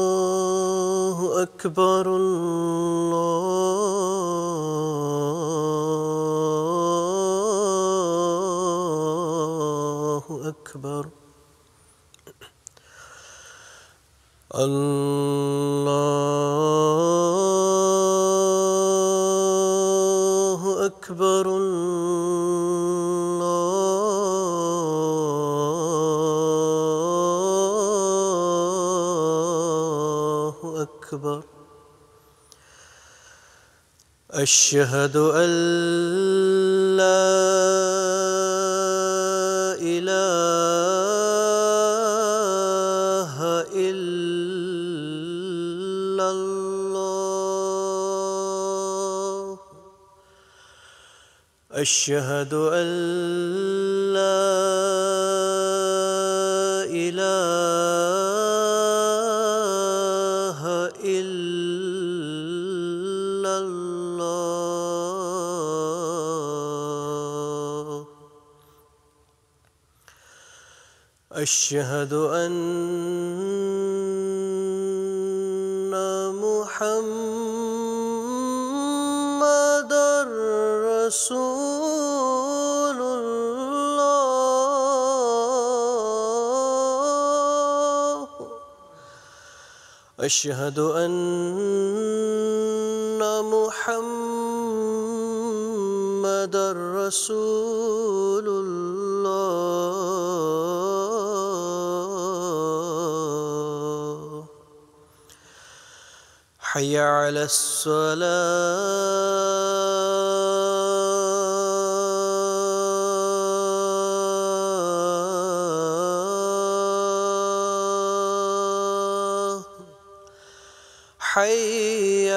Allahu Ekber, Allahu Ekber. Allahu Ekber, Allahu Ekber. Eşhedü en la ilahe illallah. Eşhedü en la ilahe illallah. Eşhedü enne Muhammeden Resulullah. Eşhedü enne Muhammeden Resulullah. Hayy alas-salah. Hayy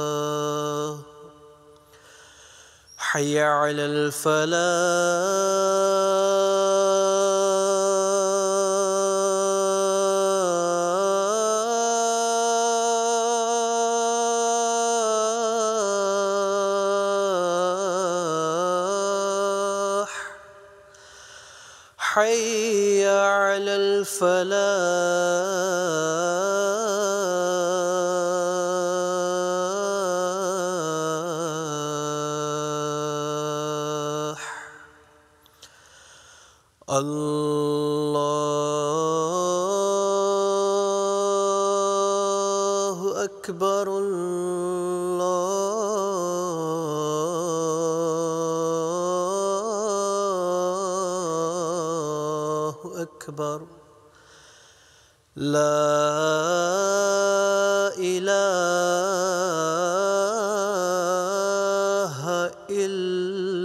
alas-salah. Hayy alal-falah. Hayy alal-falah. Allahu Ekber, Allahu Ekber. La ilahe illallah.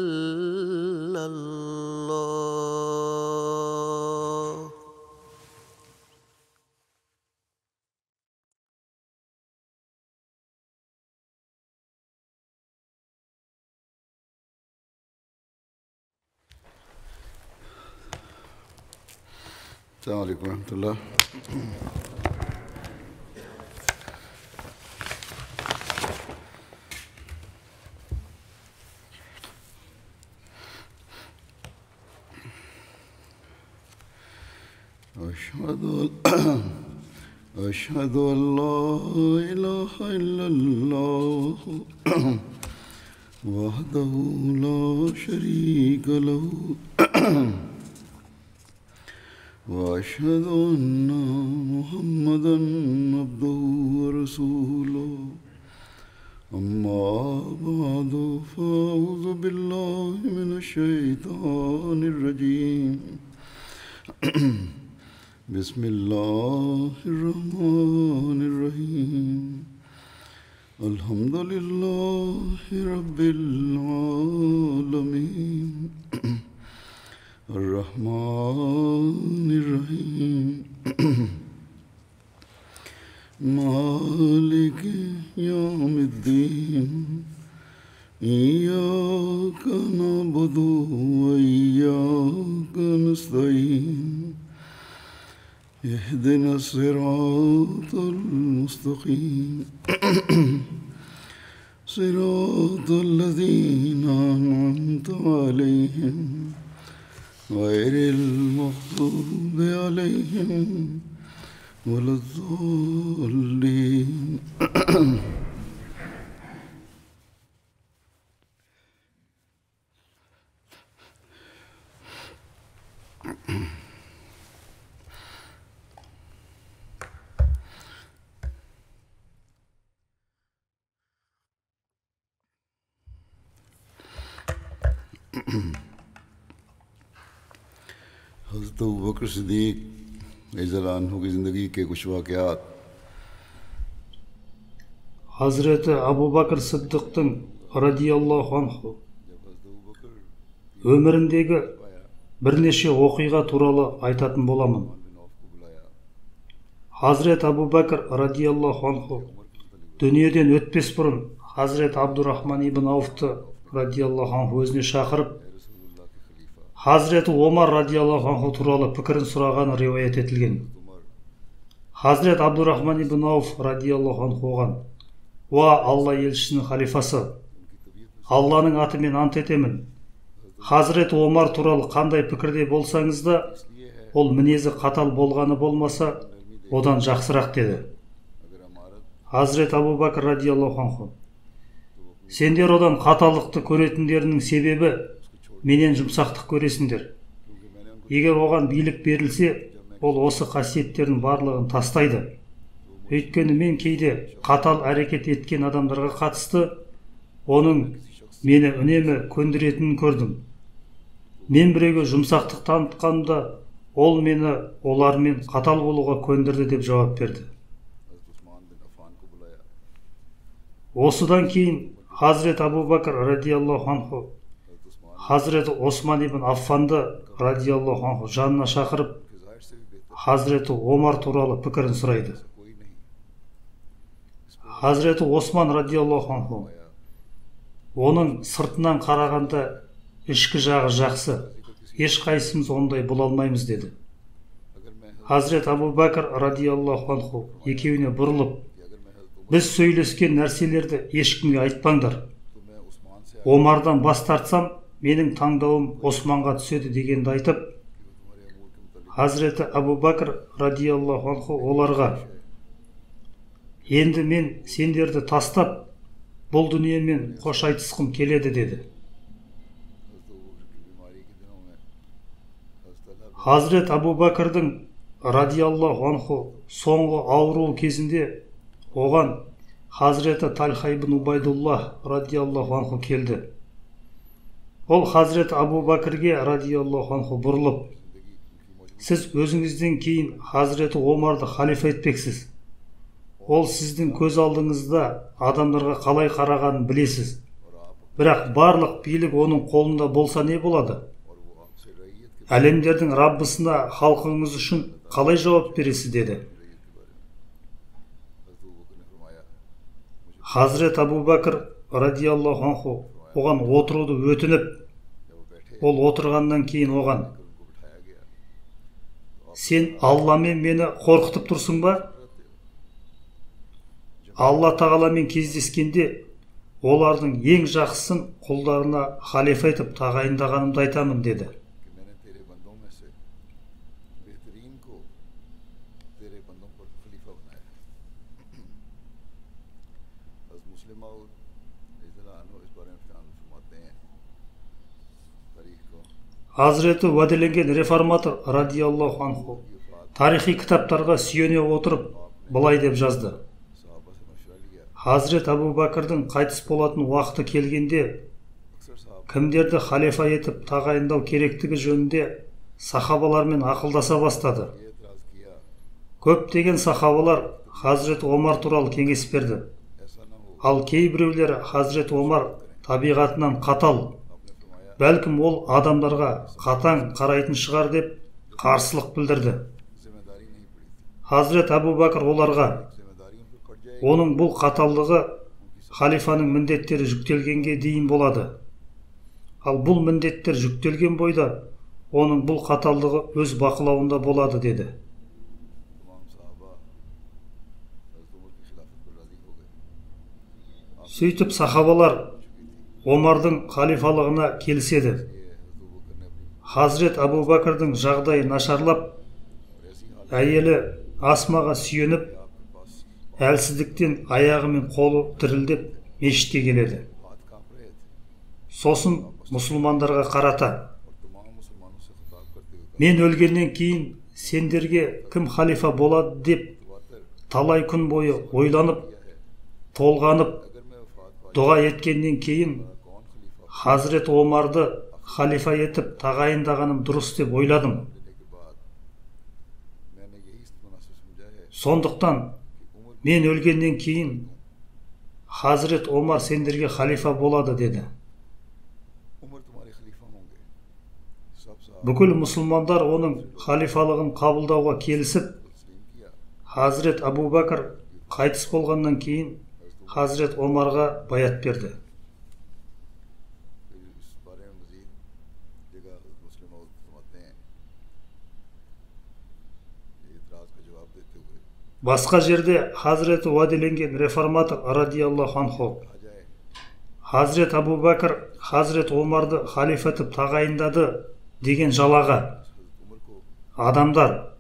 Assalamu alaikum warahmatullah. أشهد أن لا إله إلا الله وحده لا شريك له وأشهد أن محمدا عبده ورسوله أما بعد فأعوذ بالله من الشيطان الرجيم بسم الله الرحمن الرحيم الحمد لله رب العالمين الرحمن الرحيم مالك يوم الدين إياك إياك نعبد وإياك نستعين اهدنا الصراط المستقيم صراط الذين أنعمت عليهم غير المغضوب عليهم ولا الضالين. हज़रत अबू बकर सिद्दीक़ रज़ियल्लाहु अन्हु की ज़िंदगी के कुछ वाक़यात। Hazreti Abu Bakr Sıddık'tың радиаллаху анху өміріндегі бірнеше оқиға туралы айтатын боламын. Hazreti Abu Bakr радиаллаху анху дүниеден өтпес бұрын Hazreti Абдурахман ибн Ауфты радиаллаху анху өзіне шақырып, Hazreti Омар радиаллаху анху туралы пікірін сұрағаны риуаят етілген. Hazreti Абдурахман ибн Ауф радиаллаху анху оған: «Уа Алла елшісінің халифасы, Алланың атымен ант етемін, Hazreti Омар туралы қандай пікірде болсаңыз да, ол мінезі қатал болғаны болмаса, одан жақсырақ» деді. Hazreti Абу Бакр радиаллаху анху: «Сендер одан қаталдықты көретіндерінің себебі менен жұмсақтық көресіңдер. Егер оған билік берілсе, ол осы қасиеттердің барлығын тастайды. Өйткені мен кейде қатал әрекет еткен адамдарға қатысты оның мені үнемі көндіретінін көрдім. Мен біреуге жұмсақтық танытқанымда, ол мені олармен қатал болуға көндірді» деп жауап берді. Осыдан кейін Hazreti Абу Бакр радиаллаху анху Hazreti Осман ибн Аффанды радиаллаху анху жанына шақырып, Hazreti Омар туралы пікірін сұрайды. Hazreti Осман радиаллаху анху: «Оның сыртынан қарағанда ішкі жағы жақсы, ешқайсымыз ондай бола алмаймыз» деді. Hazreti Абу Бакр радиаллаху анху екеуіне бұрылып: «Біз сөйлескен нәрселерді ешкімге айтпаңдар. Омардан бас тартсам, менің таңдауым Османға түседі» дегенді айтып, Hazreti Абу Бакр радиаллаху анху оларға: «Енді мен сендерді тастап, бұл дүниемен қош айтысқым келеді» деді. Hazreti Абу Бакрдың радиаллаху анху соңғы ауруы кезінде оған Hazreti Тальха ибн Убайдуллах радиаллаху анху келді. Ол Hazreti Абу Бакрге радиаллаху анху бұрылып: «Сіз өзіңізден кейін Hazreti Омарды халифа етпексіз. Ол сіздің көз алдыңызда адамдарға қалай қарағанын білесіз. Бірақ барлық билік оның қолында болса не болады? Әлемдердің Раббысына халқыңыз үшін қалай жауап бересіз?» деді. Hazreti Абу Бакр радиаллаху анху оған отыруды өтініп, ол отырғаннан кейін оған: «Сен Алламен мені қорқытып тұрсың ба? Алла тағаламен кездескенде олардың ең жақсысын құлдарына халифа етіп тағайындағанымды айтамын» деді. Hazreti уәделенген реформатор радиаллаху анху тарихи кітаптарға сүйене отырып былай деп жазды: Hazreti Абу Бакрдың қайтыс болатын уақыты келгенде, кімдерді халифа етіп тағайындау керектігі жөнінде сахабалармен ақылдаса бастады. Көптеген сахабалар Hazreti Омар туралы кеңес берді. Ал кейбіреулері Hazreti Омар табиғатынан қатал, бәлкім ол адамдарға қатаң қарайтын шығар деп қарсылық білдірді. Hazreti Абу Бакр оларға: оның бұл қаталдығы халифаның міндеттері жүктелгенге дейін болады. Ал бұл міндеттер жүктелген бойда оның бұл қаталдығы өз бақылауында болады деді. Сөйтіп сахабалар Омардың халифалығына келіседі. Хазрет Абу Бәкірдің жағдайы нашарлап, әйелі Асмаға сүйеніп, әлсіздіктен аяғы мен қолы дірілдеп мешітке келеді. Сосын мұсылмандарға қарата: мен өлгеннен кейін сендерге кім халифа болады деп талай күн бойы ойланып, толғанып, дұға еткеннен кейін Хазрет Омарды халифа етіп тағайындағаным дұрыс деп ойладым. Сондықтан мен өлгеннен кейін Хазрет Омар сендерге халифа болады деді. Бүкіл мұсылмандар оның халифалығын қабылдауға келісіп, Хазрет Абу Бәкір қайтыс болғаннан кейін Хазрет Омарға баят берді. Басқа жерде Хазреті уәделенген реформатор радиаллаху анху Хазрет Абу Бәкір Хазрет Омарды халифа етіп тағайындады деген жалаға: адамдар,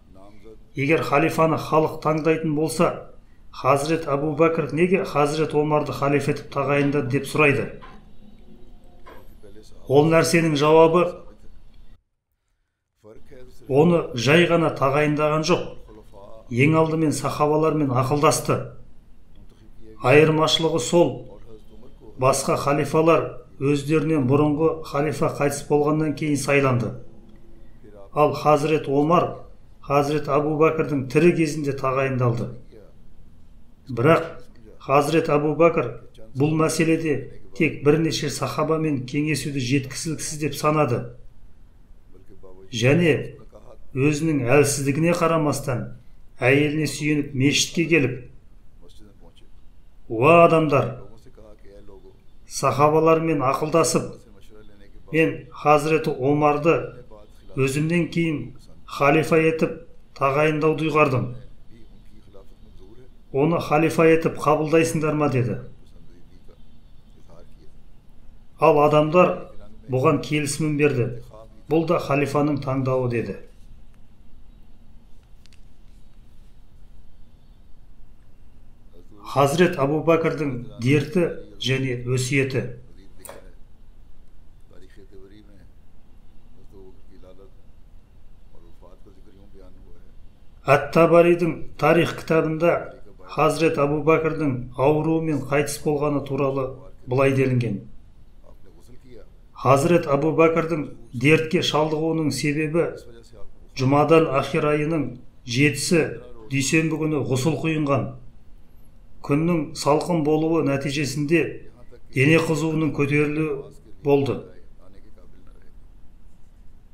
егер халифаны халық таңдайтын болса, Хазрет Абу Бәкір неге Хазрет Омарды халифа етіп тағайындады деп сұрайды. Ол нәрсенің жауабы: оны жай ғана тағайындаған жоқ, ең алдымен сахабалармен ақылдасты. Айырмашылығы сол: басқа халифалар өздерінен бұрынғы халифа қайтыс болғаннан кейін сайланды. Ал Хазрет Омар Хазрет Абу Бәкірдің тірі кезінде тағайындалды. Бірақ Хазрет Абу Бәкір бұл мәселеде тек бірнеше сахабамен кеңесуді жеткісіліксіз деп санады. Және өзінің әлсіздігіне қарамастан әйеліне сүйеніп мешітке келіп: уа адамдар, сахабалармен ақылдасып, мен Хазреті Омарды өзімнен кейін халифа етіп тағайындауды ұйғардым. Оны халифа етіп қабылдайсыңдар ма деді. Ал адамдар бұған келісімін берді. Бұл да халифаның таңдауы деді. Хазрет Абу Бәкірдің дерті және өсиеті. Әт-Табаридің тарих кітабында Хазрет Абу Бәкірдің ауруымен қайтыс болғаны туралы былай делінген: Хазрет Абу Бәкірдің дертке шалдығуының себебі Жұмадал ахир айының 7-сі дүйсенбі күні ғұсыл құйынған. Күннің салқын болуы нәтижесінде дене қызуының көтерілуі болды.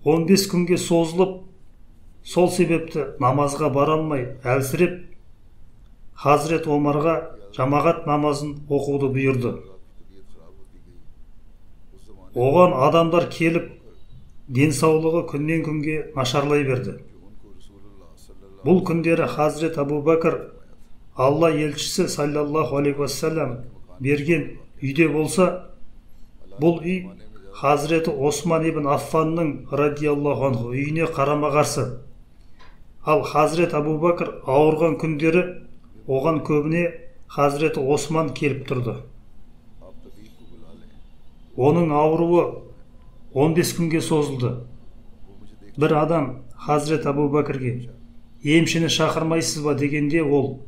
15 күнге созылып, сол себепті намазға бара алмай әлсіреп, Хазрет Омарға жамағат намазын оқуды бұйырды. Оған адамдар келіп, денсаулығы күннен күнге нашарлай берді. Бұл күндері Хазрет Абу Бәкір Алла елшісі саллаллаху алейхи уассалам берген үйде болса, бұл үй Хазреті Осман ибн Аффанның радиаллаху анху үйіне қарама қарсы. Ал Хазрет Абу Бәкір ауырған күндері оған көбіне Хазреті Осман келіп тұрды. Оның ауруы 15 күнге созылды. Бір адам Хазрет Абу Бәкірге: емшіні шақырмайсыз ба дегенде, ол: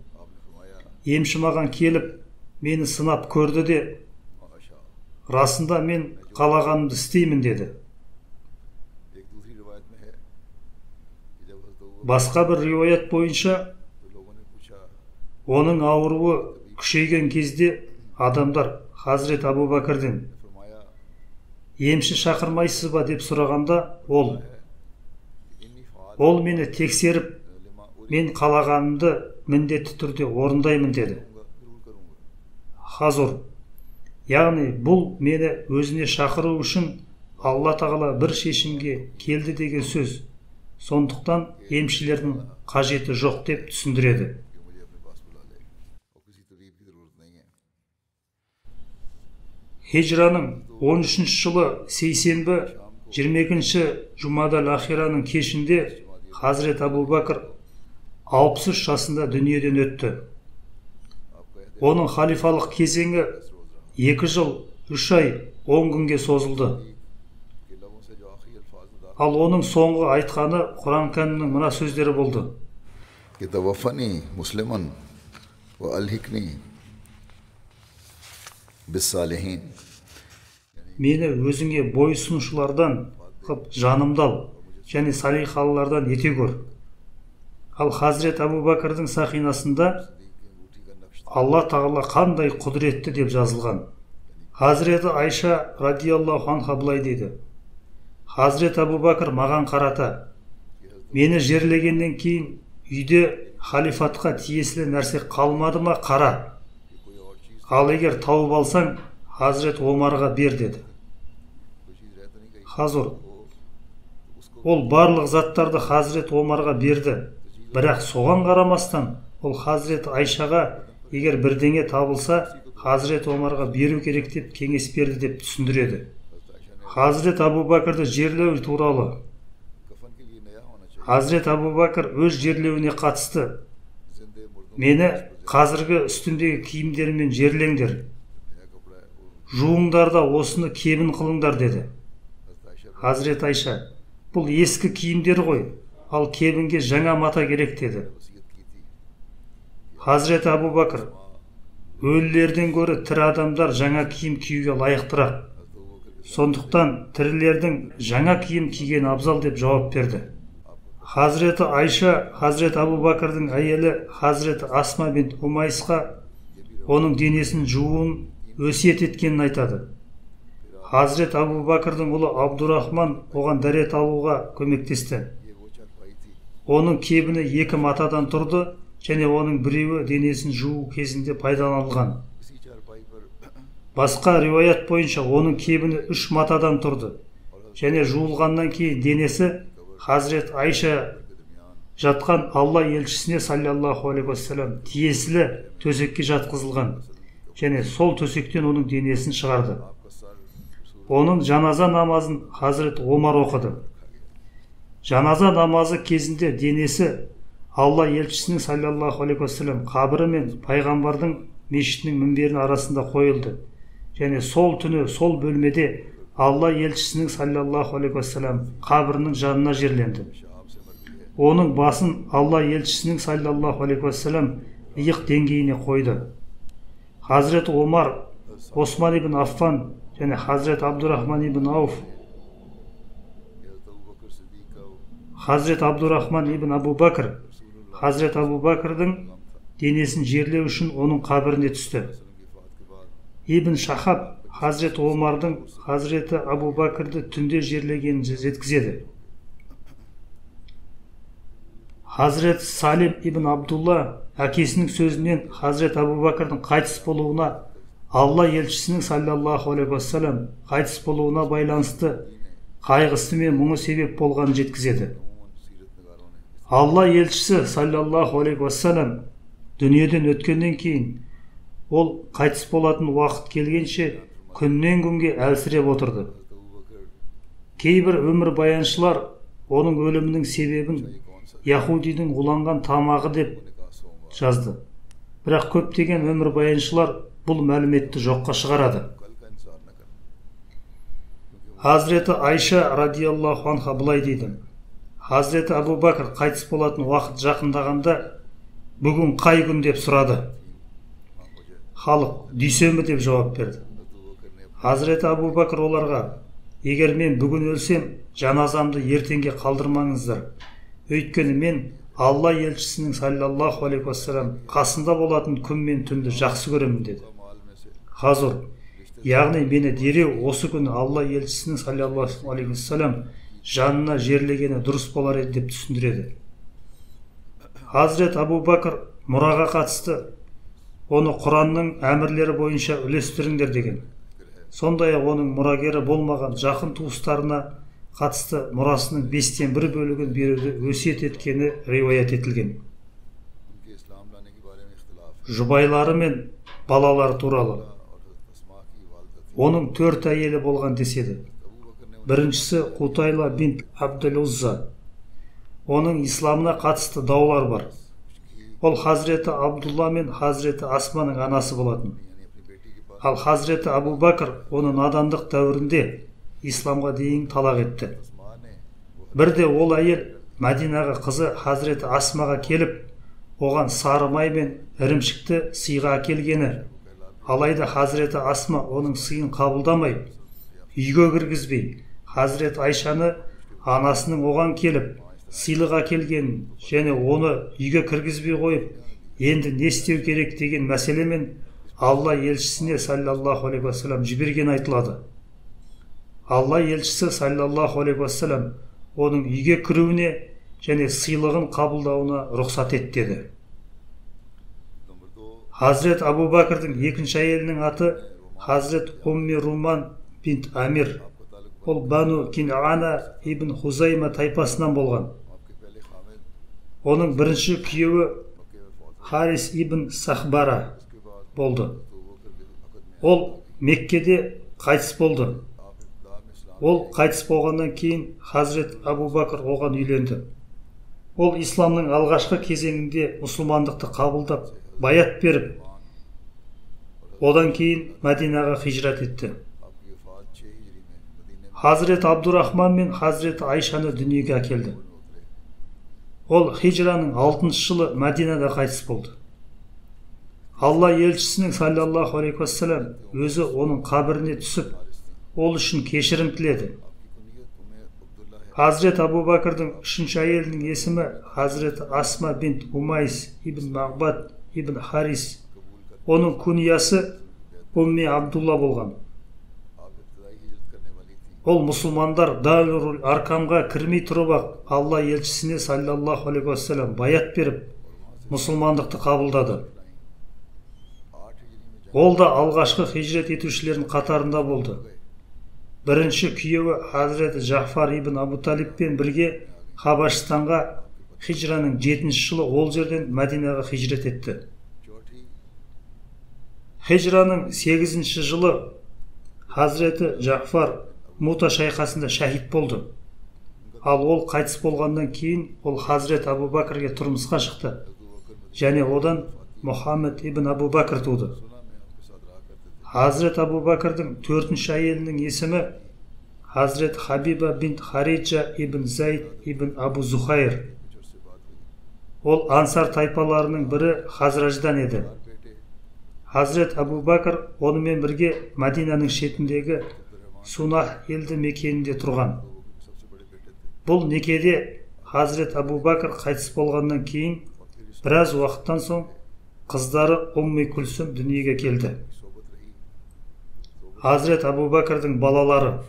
емші маған келіп, мені сынап көрді де, расында мен қалағанымды істеймін деді. Басқа бір риуаят бойынша, оның ауруы күшейген кезде адамдар Хазрет Абу Бәкірден: емші шақырмайсыз ба деп сұрағанда, ол мені тексеріп, мен қалағанымды міндетті түрде орындаймын деді. Хазур, яғни бұл мені өзіне шақыру үшін Алла тағала бір шешімге келді деген сөз. Сондықтан емшілердің қажеті жоқ деп түсіндіреді. Хижраның 13-ші жылы сейсенбі 22-ші Жұмадал Ахираның кешінде Хазірет Абу Бәкір 63 жасында дүниеден өтті. Оның халифалық кезеңі 2 жыл 3 ай 10 күнге созылды. Ал оның соңғы айтқаны Құран кәрімнің мына сөздері болды. Таваффани муслиман ва алхикни биссалихин. Мені өзіңе бойсұнушылардан қып жанымдал және салихалылардан ете көр. Ал Хазірет Абу Бәкірдің сақинасында Алла тағала қандай құдіретті деп жазылған. Хазіреті Айша радиаллаху анха былай дейді. Хазірет Абу Бәкір маған қарата, мені жерлегеннен кейін үйде халифатқа тиесілі нәрсе қалмады ма қара. Ал егер тауып алсаң, Хазірет Омарға бер деді. Хазір, ол барлық заттарды Хазірет Омарға берді, бірақ соған қарамастан ол Хазірет Айшаға егер бірдеңе табылса, Хазірет Омарға беру керек деп кеңес берді деп түсіндіреді. Хазірет Абу Бәкірді жерлеу туралы. Хазірет Абу Бәкір өз жерлеуіне қатысты. Мені қазіргі үстімдегі киімдерімен жерлеңдер. Жуыңдар да осыны кебін қылыңдар деді. Хазірет Айша, бұл ескі киімдер ғой, ал кебінге жаңа мата керек деді. Хазірет Абу Бәкір, өлілерден гөрі тірі адамдар жаңа киім киюге лайықтырақ. Сондықтан тірілердің жаңа киім киген абзал деп жауап берді. Хазіреті Айша, Хазірет Абу Бәкірдің әйелі Хазірет Асма бин Умайсқа оның денесін жууын өсиет еткенін айтады. Хазірет Абу Бәкірдің ұлы Абдурахман оған дәрет алуға көмектесті. Оның кебіні 2 матадан тұрды және оның біреуі денесін жуу кезінде пайдаланылған. Басқа риуаят бойынша оның кебіні 3 матадан тұрды және жуылғаннан кейін денесі Хазірет Айша жатқан Алла елшісіне саллаллаху алейхи уассалам тиесілі төсекке жатқызылған және сол төсектен оның денесін шығарды. Оның жаназа намазын Хазірет Омар оқыды. Жаназа намазы кезінде денесі Алла елшісінің саллаллаху алейхи уассалам қабірі мен пайғамбардың мешітінің мінберінің арасында қойылды. Және сол түні сол бөлмеде Алла елшісінің саллаллаху алейхи уассалам қабірінің жанына жерленді. Оның басын Алла елшісінің саллаллаху алейхи уассалам иық деңгейіне қойды. Хазірет Омар, Осман ибн Аффан және Хазірет Абдурахман ибн Ауф, Хазірет Абдурахман ибн Абу Бәкір, Хазірет Абу Бәкірдің денесін жерлеу үшін оның қабіріне түсті. Ибн Шахаб Хазірет Омардың Хазіреті Абу Бәкірді түнде жерлегенін жеткізеді. Хазірет Салим ибн Абдулла әкесінің сөзінен Хазірет Абу Бәкірдің қайтыс болуына Алла елшісінің саллаллаху алейхи уассалам қайтыс болуына байланысты қайғысы мен мұңы себеп болғанын жеткізеді. Алла елшісі саллаллаху алейхи уассалам дүниеден өткеннен кейін ол қайтыс болатын уақыт келгенше күннен күнге әлсіреп отырды. Кейбір өмір баяншылар оның өлімінің себебін Яхудидің уланған тамағы деп жазды. Бірақ көптеген өмір баяншылар бұл мәліметті жоққа шығарады. Хазіреті Айша радиаллаху анха былай дейді. Хазіреті Абу Бәкір қайтыс болатын уақыт жақындағанда бүгін қай күн деп сұрады. Халық дүйсенбі деп жауап берді. Хазіреті Абу Бәкір оларға, егер мен бүгін өлсем, жаназамды ертеңге қалдырмаңыздар. Өйткені мен Алла елшісінің саллаллаху алейхи уассалам қасында болатын күн мен түнді жақсы көремін деді. Хазір, яғни мені дереу осы күні Алла елшісінің саллаллаху алейхи уассалам жанына жерлегені дұрыс болар еді деп түсіндіреді. Хазірет Абу Бәкір мұраға қатысты оны Құранның әмірлері бойынша үлестіріңдер деген. сондай-ақ оның мұрагері болмаған жақын туыстарына қатысты мұрасының 5-тен 1 бөлігін беруді өсиет еткені риуаят етілген. Жұбайлары мен балалары туралы. Оның 4 әйелі болған деседі. Біріншісі Қутайла бинт Абдул-Узза. Оның исламына қатысты даулар бар. Ол Хазіреті Абдулла мен Хазіреті Асманың анасы болатын. Ал Хазіреті Абу Бәкір оны надандық дәуірінде исламға дейін талақ етті. Бірде ол әйел Мәдинаға қызы Хазіреті Асмаға келіп, оған сары май мен ірімшікті сыйға әкелгені, алайда Хазіреті Асма оның сыйын қабылдамай, үйге кіргізбей, Хазіреті Айшаны анасының оған келіп, сыйлық әкелгенін және оны үйге кіргізбей қойып, енді не істеу керек деген мәселемен Алла елшісіне саллаллаху алейхи уассалам жіберген айтылады. Алла елшісі саллаллаху алейхи уассалам оның үйге кіруіне және сыйлығын қабылдауына рұқсат еттеді. Хазірет Абу Бәкірдің екінші әйелінің аты Хазірет Умми Руман бинт Амир. Ол Бану Кинана ибн Хузайма тайпасынан болған. Оның бірінші күйеуі Харис ибн Сахбара болды. Ол Меккеде қайтыс болды. Ол қайтыс болғаннан кейін Хазірет Абу Бәкір оған үйленді. Ол исламның алғашқы кезеңінде мұсылмандықты қабылдап, баят беріп, одан кейін Мәдинаға хижрат етті. Хазірет Абдурахман мен Хазірет Айшаны дүниеге әкелді. Ол хижраның 6-шы жылы Мәдинада қайтыс болды. Алла елшісінің саллаллаху алейхи уассалам өзі оның қабіріне түсіп, ол үшін кешірім тіледі. Хазірет Абу Бәкірдің 3-ші әйелінің есімі Хазірет Асма бинт Умайс ибн Мағбад ибн Харис. Оның күниясы Умми Абдулла болған. Ол мұсылмандар Дарул Аркамға кірмей тұрып-ақ Алла елшісіне саллаллаху алейхи уассалам баят беріп, мұсылмандықты қабылдады. Ол да алғашқы хижрет етушілердің қатарында болды. Бірінші күйеуі Хазіреті Жафар ибн Абу Талибпен бірге Хабашстанға хижраның 7-ші жылы ол жерден Мәдинаға хижрет етті. Хижраның 8-ші жылы Хазіреті Жафар Мута шайқасында шәһид болды. Ал ол қайтыс болғаннан кейін ол Хазірет Абу Бәкірге тұрмысқа шықты. Және одан Мұхаммед ибн Абу Бәкір туды. Хазірет Абу Бәкірдің 4-ші әйелінің есімі Хазірет Хабиба бинт Хариджа ибн Зайд ибн Абу Зухайр. Ол ансар тайпаларының бірі Хазраждан еді. Хазірет Абу Бәкір онымен бірге Мәдинаның шетіндегі Сунах елді мекенінде тұрған. Бұл некеде Хазірет Абу Бәкір қайтыс болғаннан кейін біраз уақыттан соң қыздары Умми Күлсім дүниеге келді. Хазірет Абу Бәкірдің балалары,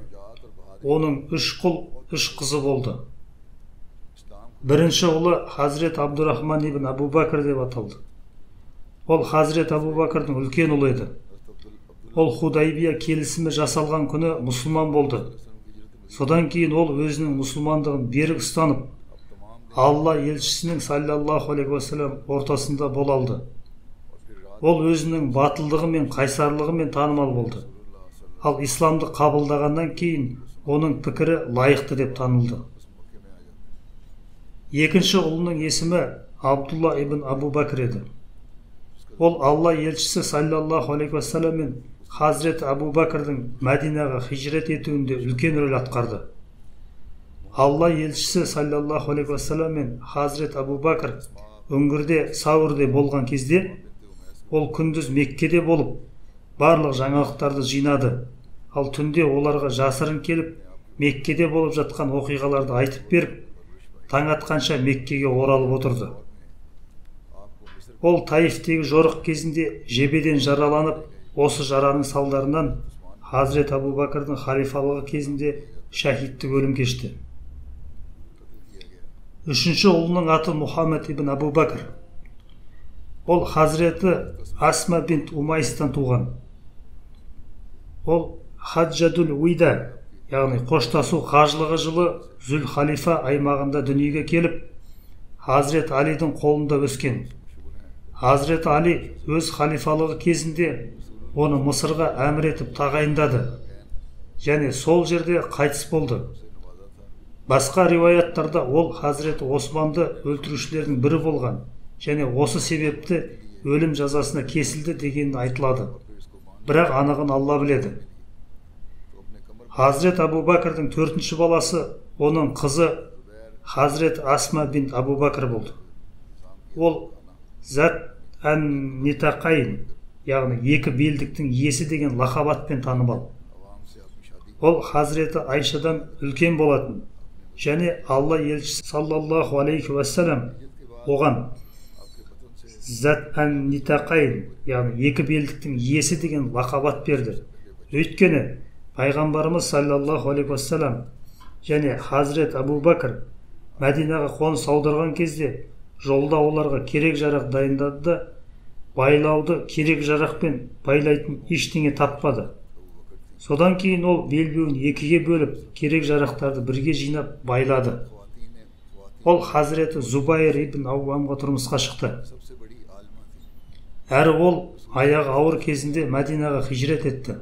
оның 3 құл, 3 қызы болды. Бірінші ұлы Хазірет Абдурахман ибн Абу Бәкір деп аталды. Ол Хазірет Абу Бәкірдің үлкен ұлы еді. Ол Худайбия келісімі жасалған күні мұсылман болды. Содан кейін ол өзінің мұсылмандығын берік ұстанып, Алла елшісінің саллаллаху алейхи уассалам ортасында бола алды. Ол өзінің батылдығы мен қайсарлығымен танымал болды. Ал исламды қабылдағаннан кейін оның пікірі лайықты деп танылды. Екінші ұлының есімі Абдулла ибн Абу Бәкір еді. Ол Алла елшісі саллаллаху алейхи уассалам мен Хазірет Абу Бәкірдің Мәдинаға хижрет етуінде үлкен рөл атқарды. Алла елшісі саллаллаху алейхи уассалам мен Хазірет Абу Бәкір үңгірде Саурде болған кезде ол күндіз Меккеде болып барлық жаңалықтарды жинады. Ал түнде оларға жасырын келіп Меккеде болып жатқан оқиғаларды айтып беріп, таң атқанша Меккеге оралып отырды. Ол Таифтегі жорық кезінде жебеден жараланып, осы жараның салдарынан Хазірет Абу Бәкірдің халифалығы кезінде шәһидтік өлім кешті. Үшінші ұлының аты Мұхаммед ибн Абу Бәкір. Ол Хазіреті Асма бинт Умайстан туған. Ол хаджатул уида, яғни қоштасу қажылығы жылы Зүл халифа аймағында дүниеге келіп, Хазірет Алидің қолында өскен. Хазірет Али өз халифалығы кезінде оны Мысырға әмір етіп тағайындады және сол жерде қайтыс болды. Басқа риуаяттарда ол Хазірет Османды өлтірушілердің бірі болған және осы себепті өлім жазасына кесілді деген айтылады. Бірақ анығын Алла біледі. Хазірет Абу Бәкірдің 4-ші баласы оның қызы Хазірет Асма бинт Абу Бәкір болды. Ол Зат ан-Нитақайн, яғни екі белдіктің иесі деген лақабатпен танымал. Ол Хазіреті Айшадан үлкен болатын және Алла елшісі саллаллаху алейхи уассалам оған Зат ан-Нитақайн, яғни екі белдіктің иесі деген лақабат берді. Өйткені пайғамбарымыз саллаллаху алейхи уассалам және Хазірет Абу Бәкір Мәдинаға қоныс аударған кезде жолда оларға керек жарақ дайындады да байлауды керек жарақпен байлайтын ештеңе таппады. Содан кейін ол белбеуін екіге бөліп, керек жарақтарды бірге жинап байлады. Ол Хазіреті Зубайр ибн Ауамға тұрмысқа шықты. Әрі ол аяғы ауыр кезінде Мәдинаға хижрет етті.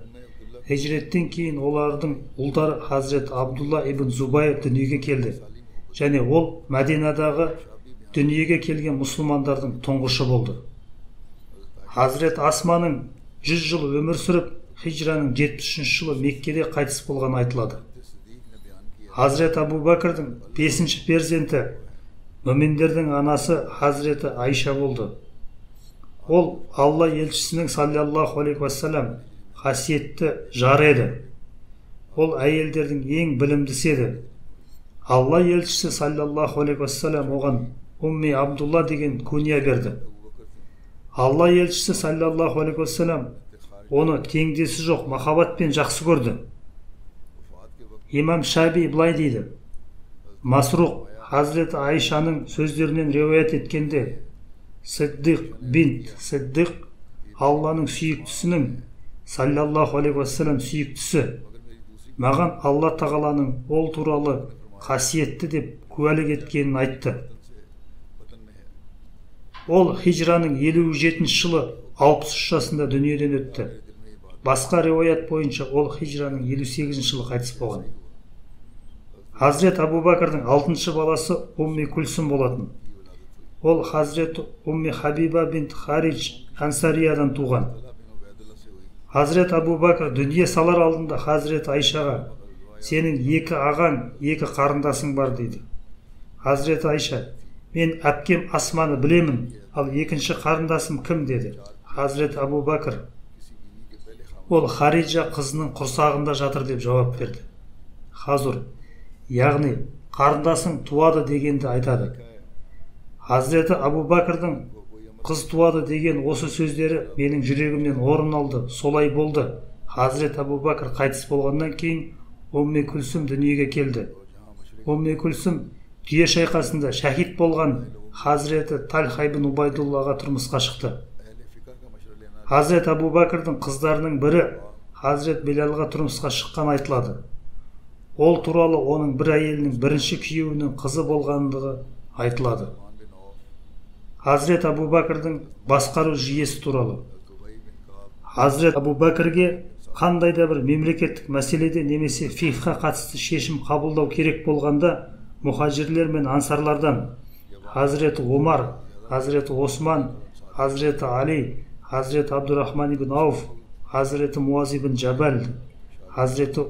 Хижреттен кейін олардың ұлдары Хазірет Абдулла ибн Зубайр дүниеге келді. Және ол Мәдинадағы дүниеге келген мұсылмандардың тұңғышы болды. Хазірет Асманың 100 жыл өмір сүріп, хижраның 73 жылы Меккеде қайтыс болған айтылады. Хазірет Абу Бәкірдің 5-ші перзенті мүминдердің анасы Хазіреті Айша болды. Ол Алла елшісінің саллаллаху алейхи уассалам қасиетті жары еді. Ол әйелдердің ең білімдісі еді. Алла елшісі саллаллаху алейхи уассалам оған Умми Абдулла деген күние берді. Алла елшісі саллаллаху алейхи уассалам оны теңдесі жоқ махаббатпен жақсы көрді. Имам Шаби былай дейді: Масруқ Хазіреті Айшаның сөздерінен риуаят еткенде, Сиддиқ бинт Сиддиқ Алланың сүйіктісінің саллаллаху алейхи уассалам сүйіктісі маған Алла тағаланың ол туралы қасиетті деп куәлік еткенін айтты. Ол хижраның 57-ші жылы 63 жасында дүниеден өтті. Басқа риуаят бойынша ол хижраның 58-ші жылы қайтыс болған. Хазірет Абу Бәкірдің 6-шы баласы Умми Күлсім болатын. Ол Хазірет Умми Хабиба бинт Харидж Ансариядан туған. Хазірет Абу Бәкір дүние салар алдында Хазірет Айшаға: сенің 2 ағаң, 2 қарындасың бар дейді. Хазірет Айша: мен әпкем Асманы білемін, ал 2-ші қарындасым кім деді. Хазірет Абу Бәкір: ол Хариджа қызының құрсағында жатыр деп жауап берді. Хазур, яғни қарындасың туады дегенді айтады. Хазіреті Абу Бәкірдің қыз туады деген осы сөздері менің жүрегімнен орын алды, солай болды. Хазірет Абу Бәкір қайтыс болғаннан кейін Умми Күлсім дүниеге келді. Умми Күлсім түйе шайқасында шахид болған Хазіреті Тальха ибн Убайдуллаға тұрмысқа шықты. Хазірет Абу Бәкірдің қыздарының бірі Хазірет Белалға тұрмысқа шыққан айтылады. Ол туралы оның бір әйелінің бірінші күйеуінің қызы болғандығы айтылады. Хазірет Абу Бәкірдің басқару жүйесі туралы. Хазірет Абу Бәкірге қандай да бір мемлекеттік мәселеде немесе фиққа қатысты шешім қабылдау керек болғанда мұхажирлер мен ансарлардан Хазіреті Омар, Хазіреті Осман, Хазіреті Али, Хазіреті Абдурахман ибн Ауф, Хазіреті Муаз ибн Джабал, Хазіреті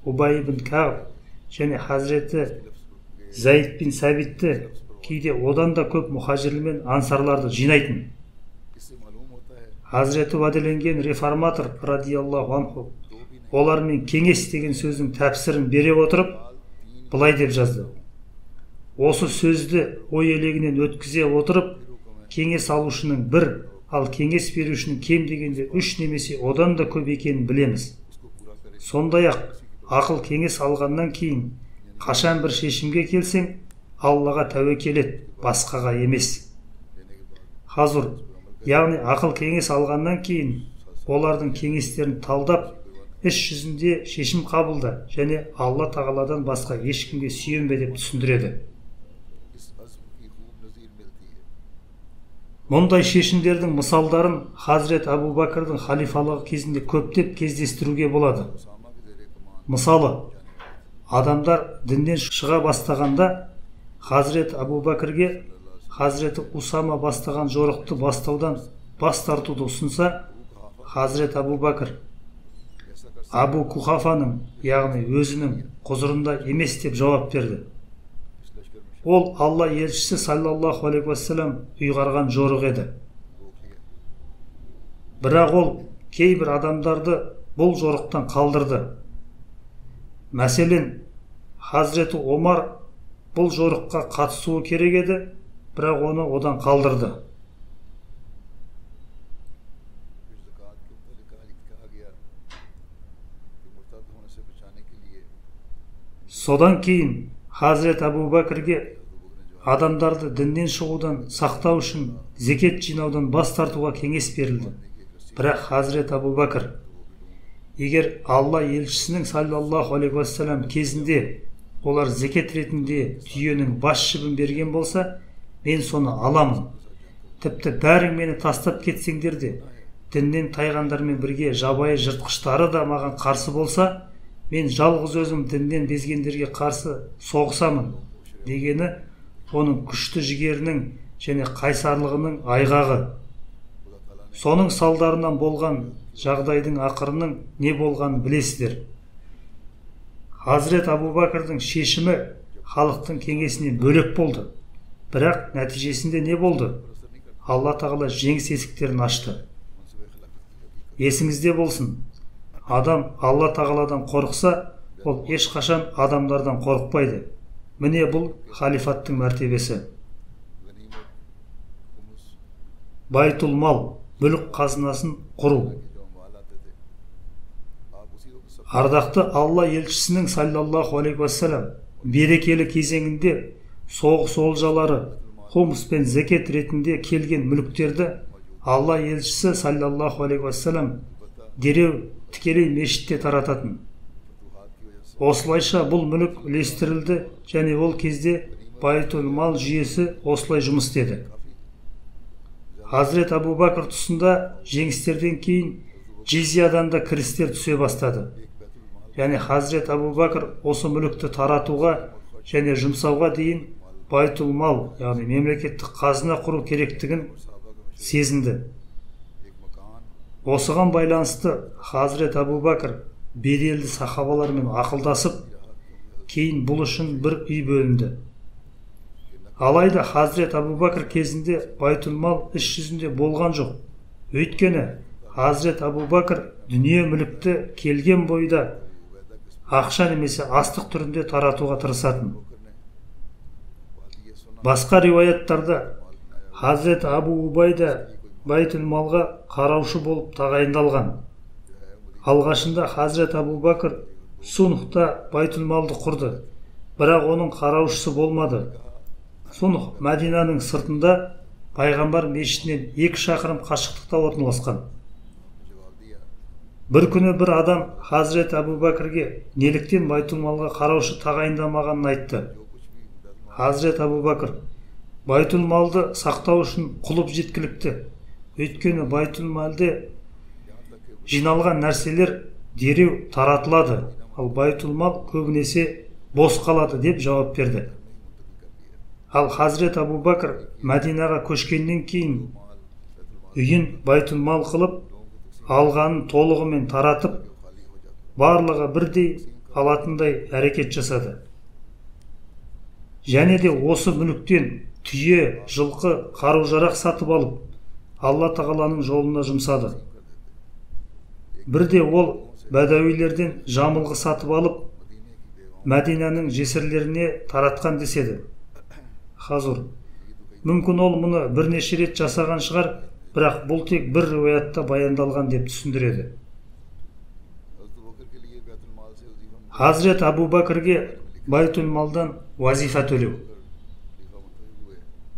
Убай ибн Кағб және Хазіреті Зайд бин Сәбитті, кейде одан да көп мұхажирлер мен ансарларды жинайтын. Хазіреті уәделенген реформатор радиаллаху анху олармен кеңес деген сөздің тәпсірін бере отырып былай деп жазды: осы сөзді ой елегінен өткізе отырып кеңес алушының бір, ал кеңес берушінің кем дегенде 3 немесе одан да көп екенін білеміз. Сондай-ақ ақыл кеңес алғаннан кейін қашан бір шешімге келсең Аллаға тәуекел ет, басқаға емес. Хазур, яғни ақыл кеңес алғаннан кейін олардың кеңестерін талдап, іс жүзінде шешім қабылда және Алла тағаладан басқа ешкімге сүйенбе деп түсіндіреді. Мұндай шешімдердің мысалдарын Хазірет Абу Бәкірдің халифалығы кезінде көптеп кездестіруге болады. Мысалы, адамдар дінден шыға бастағанда Хазірет Абу Бәкірге Хазіреті Усама бастаған жорықты бастаудан бас тартуды ұсынса, Хазірет Абу Бәкір Абу Кухафаның, яғни өзінің құзырында емес деп жауап берді. Ол Алла елшісі саллаллаху алейхи уассалам ұйғарған жорық еді. Бірақ ол кейбір адамдарды бұл жорықтан қалдырды. Мәселен, Хазіреті Омар бұл жорыққа қатысуы керек еді, бірақ оны одан қалдырды. Содан кейін Хазірет Абу Бәкірге адамдарды діннен шығудан сақтау үшін зекет жинаудан бас тартуға кеңес берілді. Бірақ Хазірет Абу Бәкір, егер Алла елшісінің саллаллаху алейхи уассалам кезінде олар зекет ретінде түйенің бас жібін берген болса, мен соны аламын. Тіпті бәрің мені тастап кетсеңдер де, діннен тайғандармен бірге жабайы жыртқыштары да маған қарсы болса, мен жалғыз өзім діннен безгендерге қарсы соғысамын дегені оның күшті жігерінің және қайсарлығының айғағы. Соның салдарынан болған жағдайдың ақырының не болғанын білесіздер. Хазірет Абу Бәкірдің шешімі халықтың кеңесінен бөлек болды. Бірақ нәтижесінде не болды? Алла тағала жеңіс есіктерін ашты. Есіңізде болсын, адам Алла тағаладан қорықса, ол ешқашан адамдардан қорықпайды. Міне бұл халифаттың мәртебесі. Байтул мал, мүлік қазынасын құру. Ардақты Алла елшісінің саллаллаху алейхи уассалам берекелі кезеңінде соғыс олжалары, хумс пен зекет ретінде келген мүліктерді Алла елшісі саллаллаху алейхи уассалам дереу тікелей мешітте тарататын. Осылайша бұл мүлік үлестірілді және ол кезде байтул мал жүйесі осылай жұмыс істеді. Хазірет Абу Бәкір тұсында жеңістерден кейін джизиядан да кірістер түсе бастады. Яғни Хазірет Абу Бәкір осы мүлікті таратуға және жұмсауға дейін байтул мал, яғни мемлекеттік қазына құру керектігін сезінді. Осыған байланысты Хазірет Абу Бәкір беделді сахабалармен ақылдасып, кейін бұл үшін бір үй бөлінді. Алайда Хазірет Абу Бәкір кезінде байтул мал іс жүзінде болған жоқ. Өйткені Хазірет Абу Бәкір дүние мүлікті келген бойда ақша немесе астық түрінде таратуға тырысатын. Басқа риуаяттарда Хазірет Абу Убайда байтул малға қараушы болып тағайындалған. Алғашында Хазірет Абу Бәкір Сунхта байтул малды құрды, бірақ оның қараушысы болмады. Сунх Мәдинаның сыртында пайғамбар мешітінен 2 шақырым қашықтықта орналасқан. Бір күні бір адам Хазірет Абу Бәкірге неліктен байтул малға қараушы тағайындамағанын айтты. Хазірет Абу Бәкір, байтул малды сақтау үшін құлып жеткілікті. Өйткені байтул малде жиналған нәрселер дереу таратылады, ал байтул мал көбінесе бос қалады деп жауап берді. Ал Хазірет Абу Бәкір Мәдинаға көшкеннен кейін үйін байтул мал қылып, алғанын толығымен таратып, барлығы бірдей алатындай әрекет жасады. Және де осы мүліктен түйе, жылқы, қару-жарақ сатып алып, Алла тағаланың жолына жұмсады. Бірде ол бәдәуилерден жамылғы сатып алып, Мәдинаның жесірлеріне таратқан деседі. Хазур, мүмкін ол мұны бірнеше рет жасаған шығар, бірақ бұл тек бір риуаятта баяндалған деп түсіндіреді. Хазірет Абу Бәкірге байтул малдан вазифа төлеу.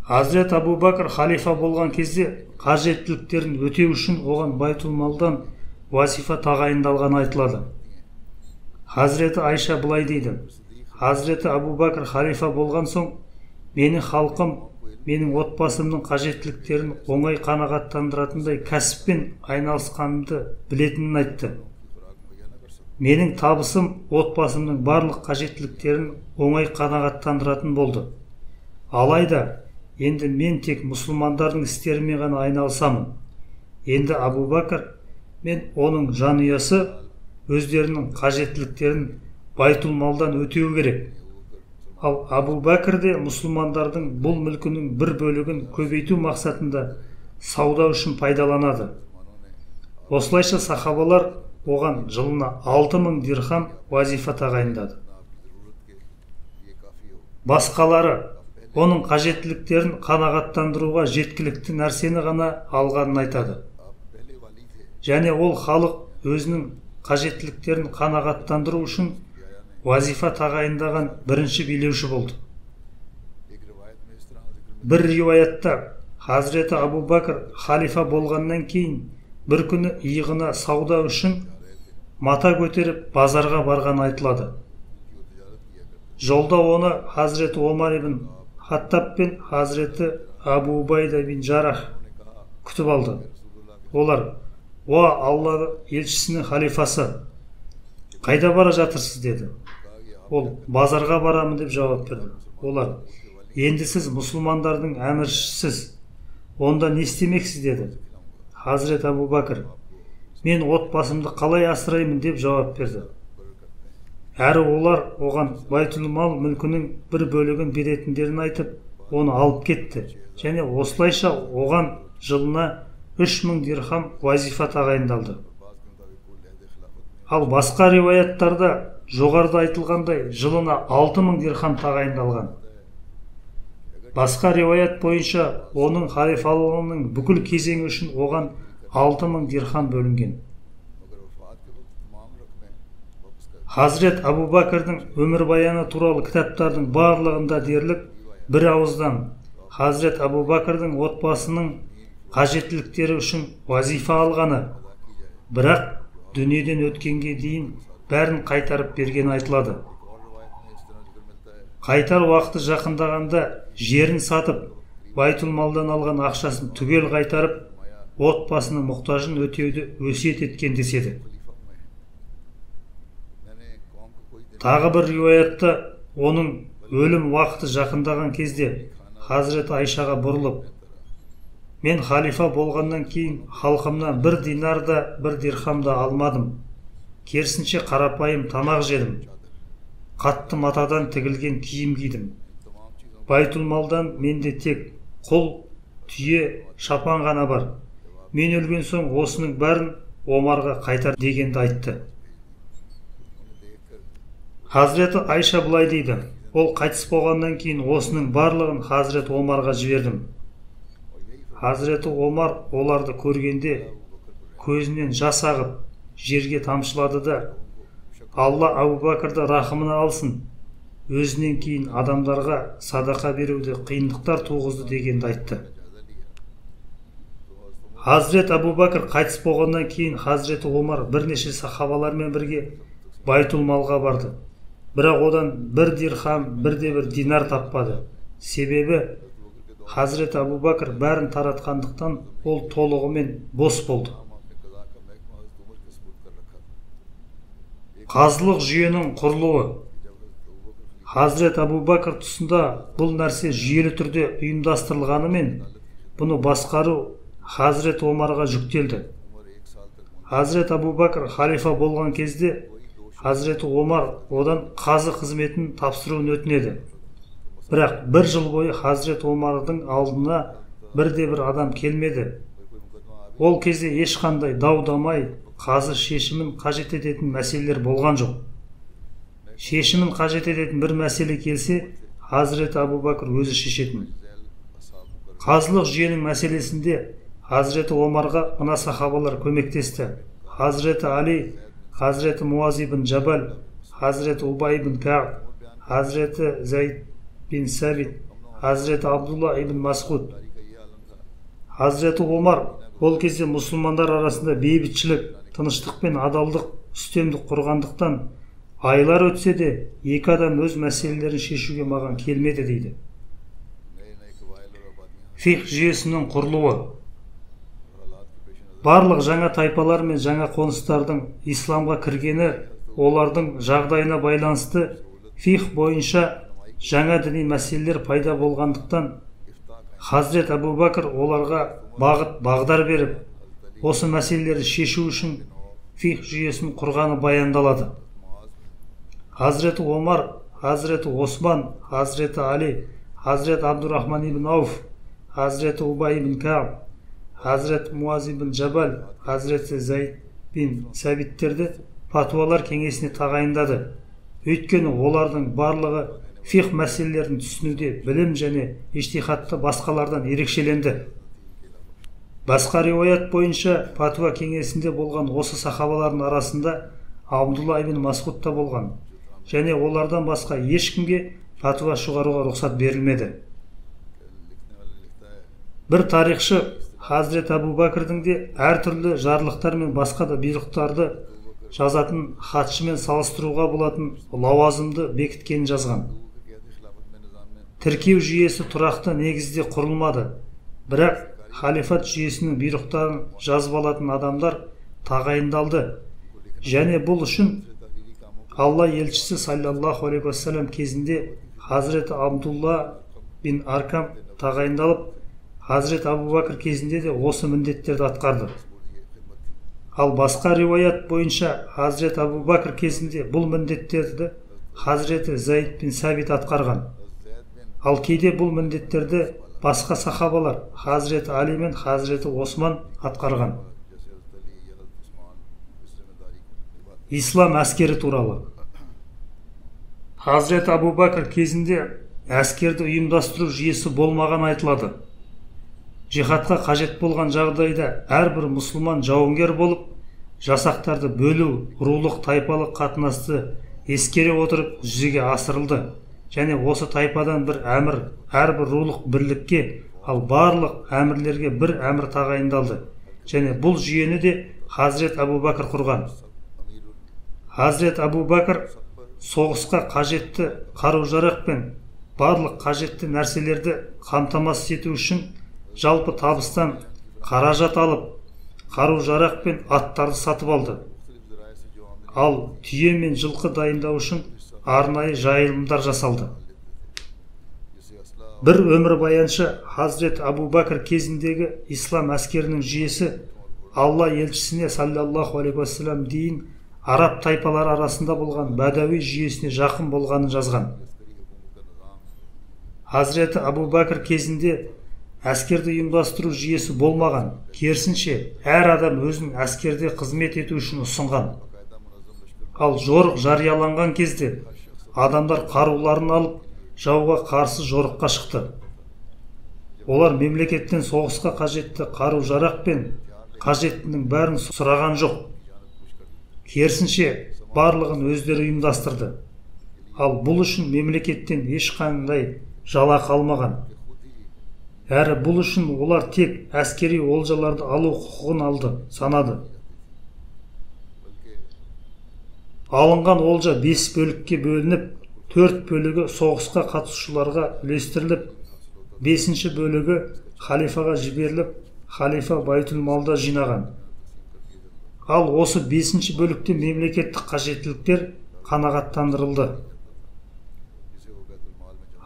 Хазірет Абу Бәкір халифа болған кезде қажеттіліктерін өтеу үшін оған байтул малдан вазифа тағайындалған айтылады. Хазіреті Айша былай дейді: Хазіреті Абу Бәкір халифа болған соң, менің халқым менің отбасымның қажеттіліктерін оңай қанағаттандыратындай кәсіппен айналысқанымды білетінін айтты. Менің табысым отбасымның барлық қажеттіліктерін оңай қанағаттандыратын болды. Алайда, енді мен тек мұсылмандардың істерімен ғана айналысамын. Енді Абу Бәкір мен оның жанұясы өздерінің қажеттіліктерін байтулмалдан өтеу керек. Ал Абу Бәкір де мұсылмандардың бұл мүлкінің бір бөлігін көбейту мақсатында сауда үшін пайдаланады. Осылайша сахабалар оған жылына 6000 дирхам вазифа тағайындады. Басқалары оның қажеттіліктерін қанағаттандыруға жеткілікті нәрсені ғана алғанын айтады. Және ол халық өзінің қажеттіліктерін қанағаттандыру үшін вазифа тағайындаған бірінші билеуші болды. Бір риуаятта Хазіреті Абу Бәкір халифа болғаннан кейін бір күні иығына сауда үшін мата көтеріп базарға барған айтылады. Жолда оны Хазіреті Омар ибн Хаттаб пен Хазіреті Абу Убайда бин Жарах күтіп алды. Олар: «Уа Алла елшісінің халифасы, қайда бара жатырсыз?» деді. Ол: «Базарға барамын» деп жауап берді. Олар: «Енді сіз мұсылмандардың әміршісіз, онда не істемексіз?» деді. Хазірет Абу Бәкір: «Мен отбасымды қалай асыраймын?» деп жауап берді. Әрі олар оған байтулмал мүлкінің бір бөлігін беретіндерін айтып, оны алып кетті. Және осылайша оған жылына 3000 дирхам вазифа тағайындалды. Ал басқа риуаяттарда жоғарыда айтылғандай жылына 6000 дирхам тағайындалған. Басқа риуаят бойынша оның халифалығының бүкіл кезеңі үшін оған 6000 дирхам бөлінген. Хазірет Абу Бәкірдің өмірбаяны туралы кітаптардың барлығында дерлік бір ауыздан Хазірет Абу Бәкірдің отбасының қажеттіліктері үшін вазифа алғаны, бірақ дүниеден өткенге дейін бәрін қайтарып берген айтылады. Қайтар уақыты жақындағанда жерін сатып, байтулмалдан алған ақшасын түгел қайтарып, отбасының мұқтажын өтеуді өсиет еткен деседі. Тағы бір риуаятта оның өлім уақыты жақындаған кезде Хазірет Айшаға бұрылып: «Мен халифа болғаннан кейін халқымнан 1 динар да 1 дирхам да алмадым. Керісінше қарапайым тамақ жедім. Қатты матадан тігілген киім кидім. Байтулмалдан менде тек құл, түйе, шапан ғана бар. Мен өлген соң осының бәрін Омарға қайтар» дегенді айтты. Хазіреті Айша былай дейді: «Ол қайтыс болғаннан кейін осының барлығын Хазірет Омарға жібердім. Хазіреті Омар оларды көргенде көзінен жас ағып жерге тамшылады да: Алла Абу Бәкірді рахымына алсын, өзінен кейін адамдарға садақа беруде қиындықтар туғызды» дегенді айтты. Хазірет Абу Бәкір қайтыс болғаннан кейін Хазіреті Омар бірнеше сахабалармен бірге байтулмалға барды. Бірақ одан 1 дирхам, 1 динар таппады. Себебі Хазірет Абу Бәкір бәрін таратқандықтан ол толығымен бос болды. Қазылық жүйенің құрылуы. Хазірет Абу Бәкір тұсында бұл нәрсе жүйелі түрде ұйымдастырылғанымен, бұны басқару Хазірет Омарға жүктелді. Хазірет Абу Бәкір халифа болған кезде Хазіреті Омар одан қазы қызметін тапсыруын өтінеді. Бірақ 1 жыл бойы Хазірет Омардың алдына бір адам келмеді. Ол кезде ешқандай дау-дамай қазы шешімін қажет ететін мәселелер болған жоқ. Шешімін қажет ететін бір мәселе келсе, Хазіреті Абу Бәкір өзі шешетін. Қазылық жүйенің мәселесінде Хазіреті Омарға мына сахабалар көмектесті: Хазіреті Али, Хазіреті Муаз ибн Джабал, Хазіреті Убай ибн Кааб, Хазіреті Зайд бин Сабит, Хазіреті Абдулла ибн Масғуд. Хазіреті Омар ол кезде мұсылмандар арасында бейбітшілік, тыныштық пен адалдық үстемдік құрғандықтан Айлар өтсе де екі адам өз мәселелерін шешуге маған келмеді дейді. Фих жүйесінің құрылуы. Барлық жаңа тайпалар мен жаңа қоныстардың исламға кіргені олардың жағдайына байланысты фих бойынша жаңа діни мәселелер пайда болғандықтан Хазрет Абу Бәкір оларға бағдар беріп, осы мәселелерді шешу үшін фих жүйесін құрғаны баяндалады. Хазреті Омар, Хазреті Осман, Хазреті Али, Хазреті Абдурахман ибн Ауф, Хазреті Убай ибн Кааб, Хазреті Муаз ибн Джабал, Хазреті Зайд бин Сәбиттерді фатуалар кеңесіне тағайындады. Өйткені олардың барлығы фих мәселелерін түсінуде білім және иштихадты басқалардан ерекшеленді. Басқа риуаят бойынша фатуа кеңесінде болған осы сахабалардың арасында Абдулла ибн Масғуд та болған, және олардан басқа ешкімге фатуа шығаруға рұқсат берілмеді. Бір тарихшы Хазрет Абу Бәкірдің де әртүрлі жарлықтар мен басқа да бұйрықтарды жазатын хатшымен салыстыруға болатын лауазымды бекіткенін жазған. Тіркеу жүйесі тұрақты негізде құрылмады, бірақ халифат жүйесінің бұйрықтарын жазып алатын адамдар тағайындалды, және бұл үшін Алла елшісі саллаллаху алейхи уассалам кезінде Хазрет Абдулла бин Аркам тағайындалып, Хазрет Абу Бәкір кезінде де осы міндеттерді атқарды. Ал басқа риуаят бойынша Хазрет Абу Бәкір кезінде бұл міндеттерді Хазреті Зайд бин Сәбит атқарған. Ал кейде бұл міндеттерді басқа сахабалар Хазреті Али мен Хазреті Осман атқарған. Ислам әскері туралы. Хазрет Абу Бәкір кезінде әскерді ұйымдастыру жүйесі болмаған айтылады. Жихадқа қажет болған жағдайда әрбір мұсылман жауынгер болып, жасақтарды бөлу, рулық тайпалық қатынасты ескере отырып жүзеге асырылды. Және осы тайпадан бір әмір әрбір рулық бірлікке, ал барлық әмірлерге бір әмір тағайындалды. Және бұл жүйені де Хазрет Абу Бәкір құрған. Хазрет Абу Бәкір соғысқа қажетті қару-жарақ пен барлық қажетті нәрселерді қамтамасыз ету үшін жалпы табыстан қаражат алып, қару-жарақ пен аттарды сатып алды. Ал түйе мен жылқы дайындау үшін арнайы жайылымдар жасалды. Бір өмірбаяншы Хазрет Абу Бәкір кезіндегі ислам әскерінің жүйесі Алла елшісіне саллаллаху алейхи уассалам дейін араб тайпалары арасында болған бәдәуи жүйесіне жақын болғанын жазған. Хазреті Абу Бәкір кезінде әскерді ұйымдастыру жүйесі болмаған, керісінше әр адам өзінің әскерде қызмет ету үшін ұсынған. Ал жорық жарияланған кезде адамдар қаруларын алып жауға қарсы жорыққа шықты. Олар мемлекеттен соғысқа қажетті қару-жарақ пен қажеттінің бәрін сұраған жоқ. Керісінше барлығын өздері ұйымдастырды. Ал бұл үшін мемлекеттен ешқандай жалақы алмаған. Әрі бұл үшін олар тек әскери олжаларды алу құқығын алды, санады. Алынған олжа 5 бөлікке бөлініп, 4 бөлігі соғысқа қатысушыларға үлестіріліп, 5-ші бөлігі халифаға жіберіліп, халифа байтул малда жинаған. Ал осы 5-ші бөлікте мемлекеттік қажеттіліктер қанағаттандырылды.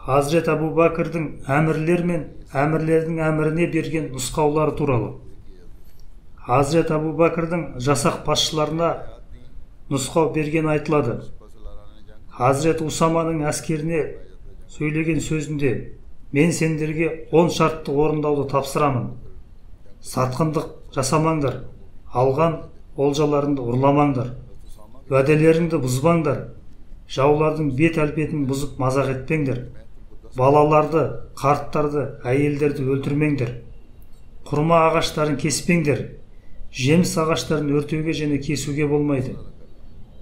Хазрет Абу Бәкірдің әмірлер мен әмірлердің әміріне берген нұсқаулары туралы. Хазрет Абу Бәкірдің жасақ басшыларына нұсқау берген айтылады. Хазрет Усаманың әскеріне сөйлеген сөзінде: "Мен сендерге 10 шартты орындауды тапсырамын. Сатқындық жасамаңдар, алған олжаларыңды ұрламаңдар, уәделеріңді бұзбаңдар, жаулардың бет әлпетін бұзып мазақ етпеңдер, балаларды, қарттарды, әйелдерді өлтірмеңдер, құрма ағаштарын кеспеңдер, жеміс ағаштарын өртеуге және кесуге болмайды.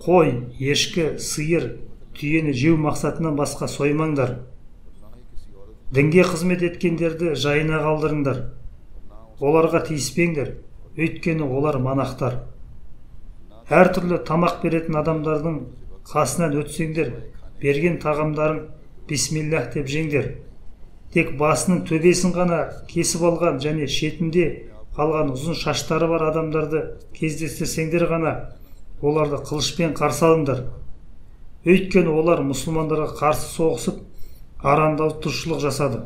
Қой, ешкі, сиыр, түйені жеу мақсатынан басқа соймаңдар. Дінге қызмет еткендерді жайына қалдырыңдар. Оларға тиіспеңдер, өйткені олар манақтар. Әртүрлі тамақ беретін адамдардың қасынан өтсеңдер, берген тағамдарың бисмиллах деп жеңдер. Тек басының төбесін ғана кесіп алған және шетінде қалған ұзын шаштары бар адамдарды кездестірсеңдер ғана оларды қылышпен қарсы алыңдар. Өйткені олар мұсылмандарға қарсы соғысып, арандатушылық жасады.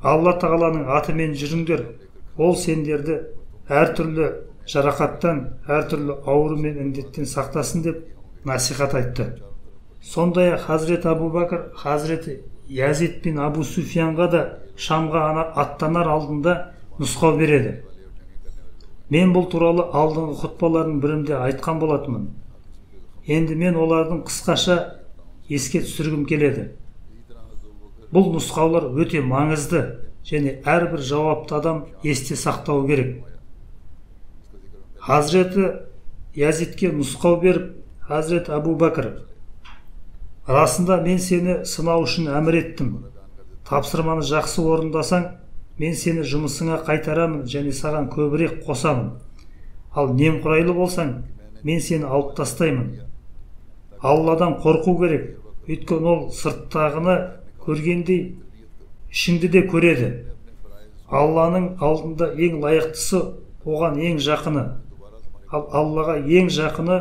Алла тағаланың атымен жүріңдер, ол сендерді әртүрлі жарақаттан, әртүрлі ауру мен індеттен сақтасын деп насихат айтты. Сондай-ақ Хазірет Абу Бәкір, Хазірет Язид бин Абу Суфиянға да Шамға аттанар алдында нұсқау береді. Мен бұл туралы алдыңғы хұтпалардың бірінде айтқан болатынмын. Енді мен олардың қысқаша еске түсіргім келеді. Бұл нұсқаулар өте маңызды және әрбір жауапты адам есте сақтауы керек. Хазіреті Язидке нұсқау беріп, Хазірет Абу Бәкір: расында мен сені сынау үшін әмір еттім. Тапсырманы жақсы орындасаң, мен сені жұмысыңа қайтарамын және саған көбірек қосамын. Ал немқұрайлы болсаң, мен сені алып тастаймын. Алладан қорқу керек, өйткені ол сырттағыны көргендей ішіңді де көреді. Алланың алдында ең лайықтысы оған ең жақыны. Ал Аллаға ең жақыны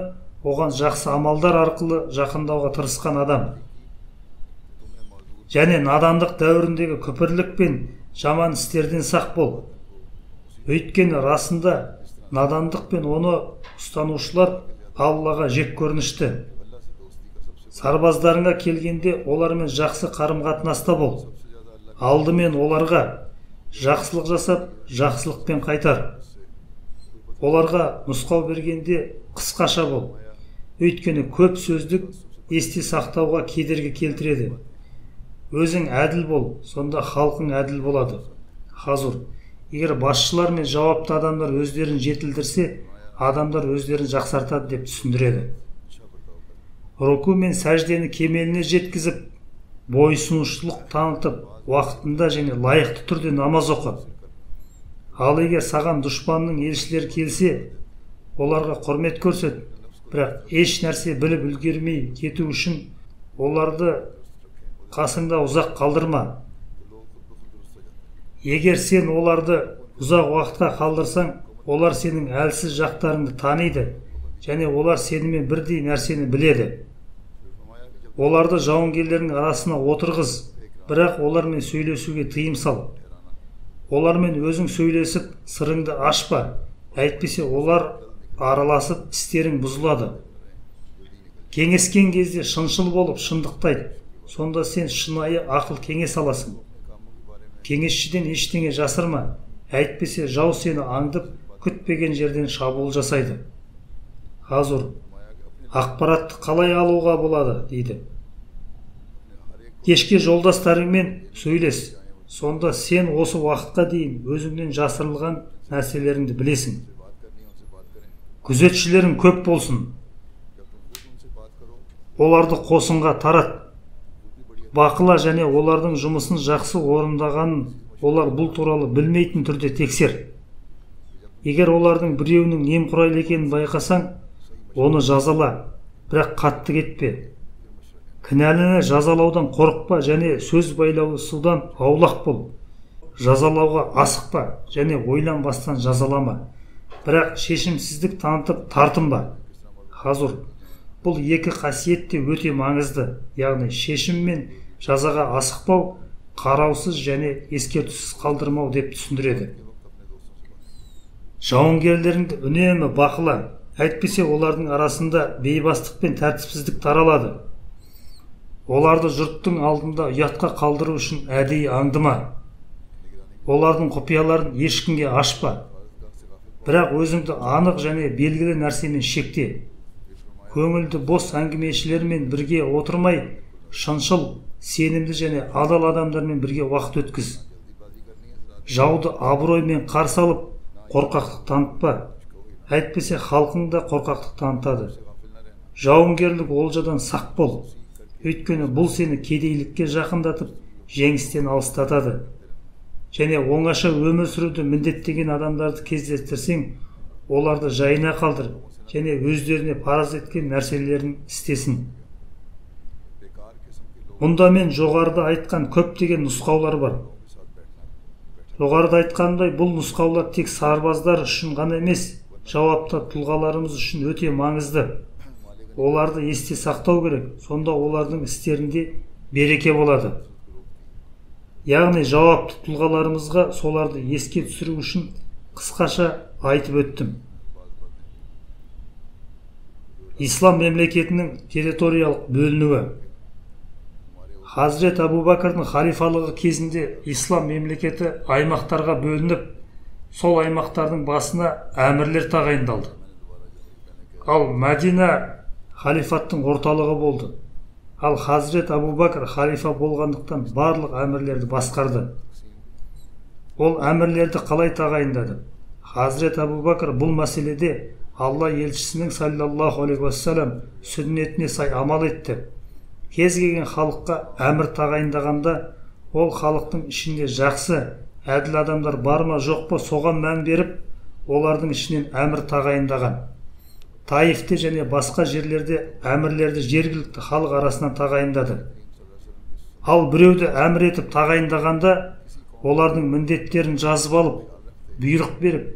оған жақсы амалдар арқылы жақындауға тырысқан адам. Және надандық дәуіріндегі күпірлік пен жаман істерден сақ бол. Өйткені расында надандық пен оны ұстанушылар Аллаға жек көрінішті. Сарбаздарыңа келгенде олармен жақсы қарым-қатынаста бол. Алдымен оларға жақсылық жасап, жақсылықпен қайтар. Оларға нұсқау бергенде қысқаша бол. Өйткені көп сөздік есте сақтауға кедергі келтіреді. Өзің әділ бол, сонда халқың әділ болады. Хазур, егер басшылар мен жауапты адамдар өздерін жетілдірсе, адамдар өздерін жақсартады деп түсіндіреді. Руку мен сәждені кемеліне жеткізіп, бойсұнушылық танытып, уақытында және лайықты түрде намаз оқы. Ал егер саған дұшпанның елшілері келсе, оларға құрмет көрсет, бірақ еш нәрсе біліп үлгермей кету үшін оларды қасыңда ұзақ қалдырма. Егер сен оларды ұзақ уақытқа қалдырсаң, олар сенің әлсіз жақтарыңды таниды және олар сенімен бірдей нәрсені біледі. Оларды жауынгерлердің арасына отырғыз, бірақ олармен сөйлесуге тыйым сал. Олармен өзің сөйлесіп, сырыңды ашпа, әйтпесе олар араласып істерің бұзылады. Кеңескен кезде шыншыл болып шындықты айт, сонда сен шынайы ақыл кеңес аласың. Кеңесшіден ештеңе жасырма, әйтпесе жау сені аңдып, күтпеген жерден шабуыл жасайды. Хазур, ақпаратты қалай алуға болады, дейді. Кешке жолдастарыңмен сөйлес, сонда сен осы уақытқа дейін өзіңнен жасырылған нәрселеріңді білесің. Күзетшілерің көп болсын. Оларды қосынға тарат. Бақыла және олардың жұмысын жақсы орындағанын олар бұл туралы білмейтін түрде тексер. Егер олардың біреуінің немқұрайлы екенін байқасаң, оны жазала, бірақ қатты кетпе. Кінәліні жазалаудан қорықпа және сөз байлаусудан аулақ бол. Жазалауға асықпа және ойланбастан жазалама. Бірақ шешімсіздік танытып тартынба. Хазур, бұл екі қасиет те өте маңызды, яғни шешім мен жазаға асықпау, қараусыз және ескертусіз қалдырмау деп түсіндіреді. Жауынгерлеріңді үнемі бақыла, әйтпесе олардың арасында бейбастық пен тәртіпсіздік таралады. Оларды жұрттың алдында ұятқа қалдыру үшін әдейі аңдыма. Олардың құпияларын ешкімге ашпа. Бірақ өзіңді анық және белгілі нәрсемен шекте. Көңілді бос әңгімешілермен бірге отырмай, шыншыл, сенімді және адал адамдармен бірге уақыт өткіз. Жауды абыроймен қарсы алып, қорқақтық танытпа. Әйтпесе халқың да қорқақтық танытады. Жауынгерлік олжадан сақ бол. Өйткені бұл сені кедейлікке жақындатып, жеңістен алыстатады. Және оңаша өмір сүруді міндеттеген адамдарды кездестірсең, оларды жайына қалдыр және өздеріне парыз еткен нәрселерін істесін. Мұнда мен жоғарыда айтқан көптеген нұсқаулар бар. Жоғарыда айтқандай, бұл нұсқаулар тек сарбаздар үшін ғана емес, жауапты тұлғаларымыз үшін өте маңызды. Оларды есте сақтау керек, сонда олардың істерінде береке болады. Яғни жауапты тұлғаларымызға соларды еске түсіру үшін қысқаша айтып өттім. Ислам мемлекетінің территориялық бөлінуі. Хазірет Абу Бәкірдің халифалығы кезінде ислам мемлекеті аймақтарға бөлініп, сол аймақтардың басына әмірлер тағайындалды. Ал Мәдина халифаттың орталығы болды. Ал Хазірет Абу Бәкір халифа болғандықтан барлық әмірлерді басқарды. Ол әмірлерді қалай тағайындады? Хазірет Абу Бәкір бұл мәселеде Алла елшісінің саллаллаху алейхи уассалам сүннетіне сай амал етті. Кез келген халыққа әмір тағайындағанда, ол халықтың ішінде жақсы, әділ адамдар бар ма жоқ па соған мән беріп, олардың ішінен әмір тағайындаған. Таифте және басқа жерлерде әмірлерді жергілікті халық арасынан тағайындады. Ал біреуді әмір етіп тағайындағанда, олардың міндеттерін жазып алып, бұйрық беріп,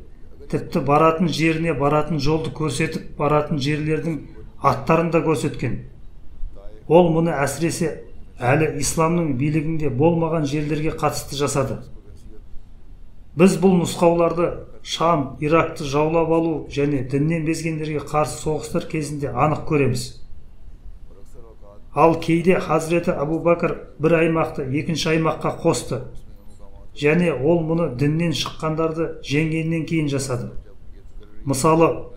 тіпті баратын жеріне баратын жолды көрсетіп, баратын жерлердің аттарын да көрсеткен. Ол мұны әсіресе әлі исламның билігінде болмаған жерлерге қатысты жасады. Біз бұл нұсқауларды Шам, Иракты жаулап алу және діннен безгендерге қарсы соғыстар кезінде анық көреміз. Ал кейде Хазіреті Абу Бәкір бір аймақты екінші аймаққа қосты, және ол мұны діннен шыққандарды жеңгеннен кейін жасады. Мысалы,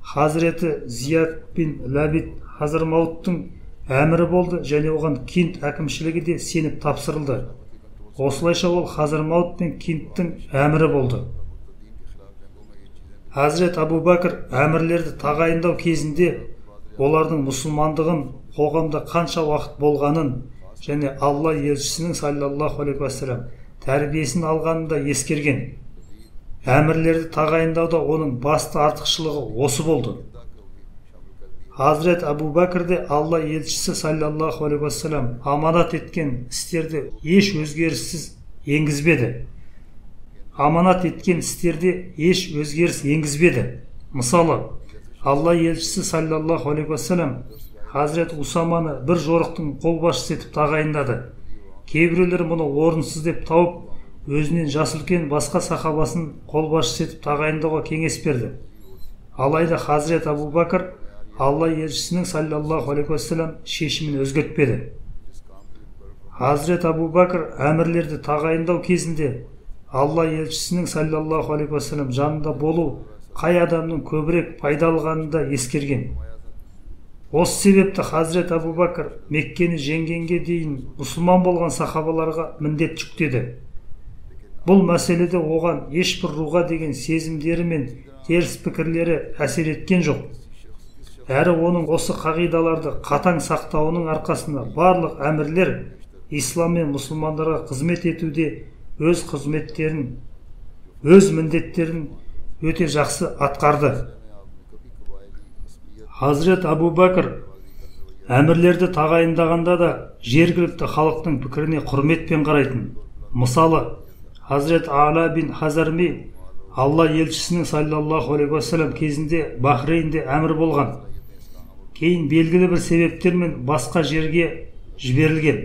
Хазіреті Зияд бин Ләбид Хазырмауттың әмірі болды және оған Кинт әкімшілігі де сеніп тапсырылды. Осылайша ол Хазырмаут пен Кинттің әмірі болды. Хазірет Абу Бәкір әмірлерді тағайындау кезінде олардың мұсылмандығын, қоғамда қанша уақыт болғанын және Алла елшісінің саллаллаху алейхи уассалам тәрбиесін алғанын да ескерген. Әмірлерді тағайындауда оның басты артықшылығы осы болды. Хазірет Абу Бәкірде Алла елшісі саллаллаху алейхи уассалам аманат еткен істерді еш өзгеріссіз енгізбеді. Аманат еткен істерде еш өзгеріс енгізбеді. Мысалы, Алла елшісі саллаллаху алейхи уассалам Хазірет Усаманы бір жорықтың қолбасшысы етіп тағайындады. Кейбіреулер мұны орынсыз деп тауып, өзінен жасы үлкен басқа сахабасын қолбасшысы етіп тағайындауға кеңес берді. Алайда Хазірет Абу Бәкір Алла елшісінің саллаллаху алейхи уассалам шешімін өзгертпеді. Хазірет Абу Бәкір әмірлерді тағайындау кезінде Алла елшісінің саллаллаху алейхи уассалам жанында болу қай адамның көбірек пайдаланғанын да ескерген. Осы себепті Хазірет Абу Бәкір Меккені жеңгенге дейін мұсылман болған сахабаларға міндет жүктеді. Бұл мәселеде оған ешбір руға деген сезімдері мен теріс пікірлері әсер еткен жоқ. Әрі оның осы қағидаларды қатаң сақтауының арқасында барлық әмірлер ислам мен мұсылмандарға қызмет етуде өз қызметтерін, өз міндеттерін өте жақсы атқарды. Хазірет Абу Бәкір әмірлерді тағайындағанда да жергілікті халықтың пікіріне құрметпен қарайтын. Мысалы, Хазірет Ала бин Хазарми Алла елшісінің саллаллаху алейхи уассалам кезінде Бахрейнде әмір болған. Кейін белгілі бір себептермен басқа жерге жіберілген.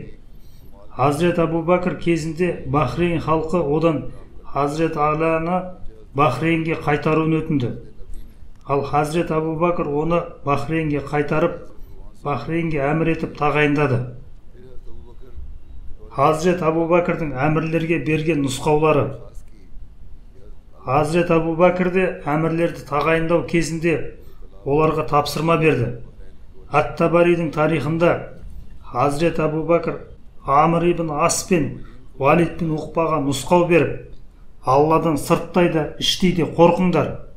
Хазірет Абу Бәкір кезінде Бахрейн халқы одан Хазірет Аланы Бахрейнге қайтаруын өтінді. Ал Хазірет Абу Бәкір оны Бахрейнге қайтарып, Бахрейнге әмір етіп тағайындады. Хазірет Абу Бәкірдің әмірлерге берген нұсқаулары. Хазірет Абу Бәкірде әмірлерді тағайындау кезінде оларға тапсырма берді. Ат-Табаридің тарихында Хазірет Абу Бәкір Амр ибн Ас пен Валид бин Уқбаға нұсқау беріп, Алладан сырттай да іштей де қорқыңдар.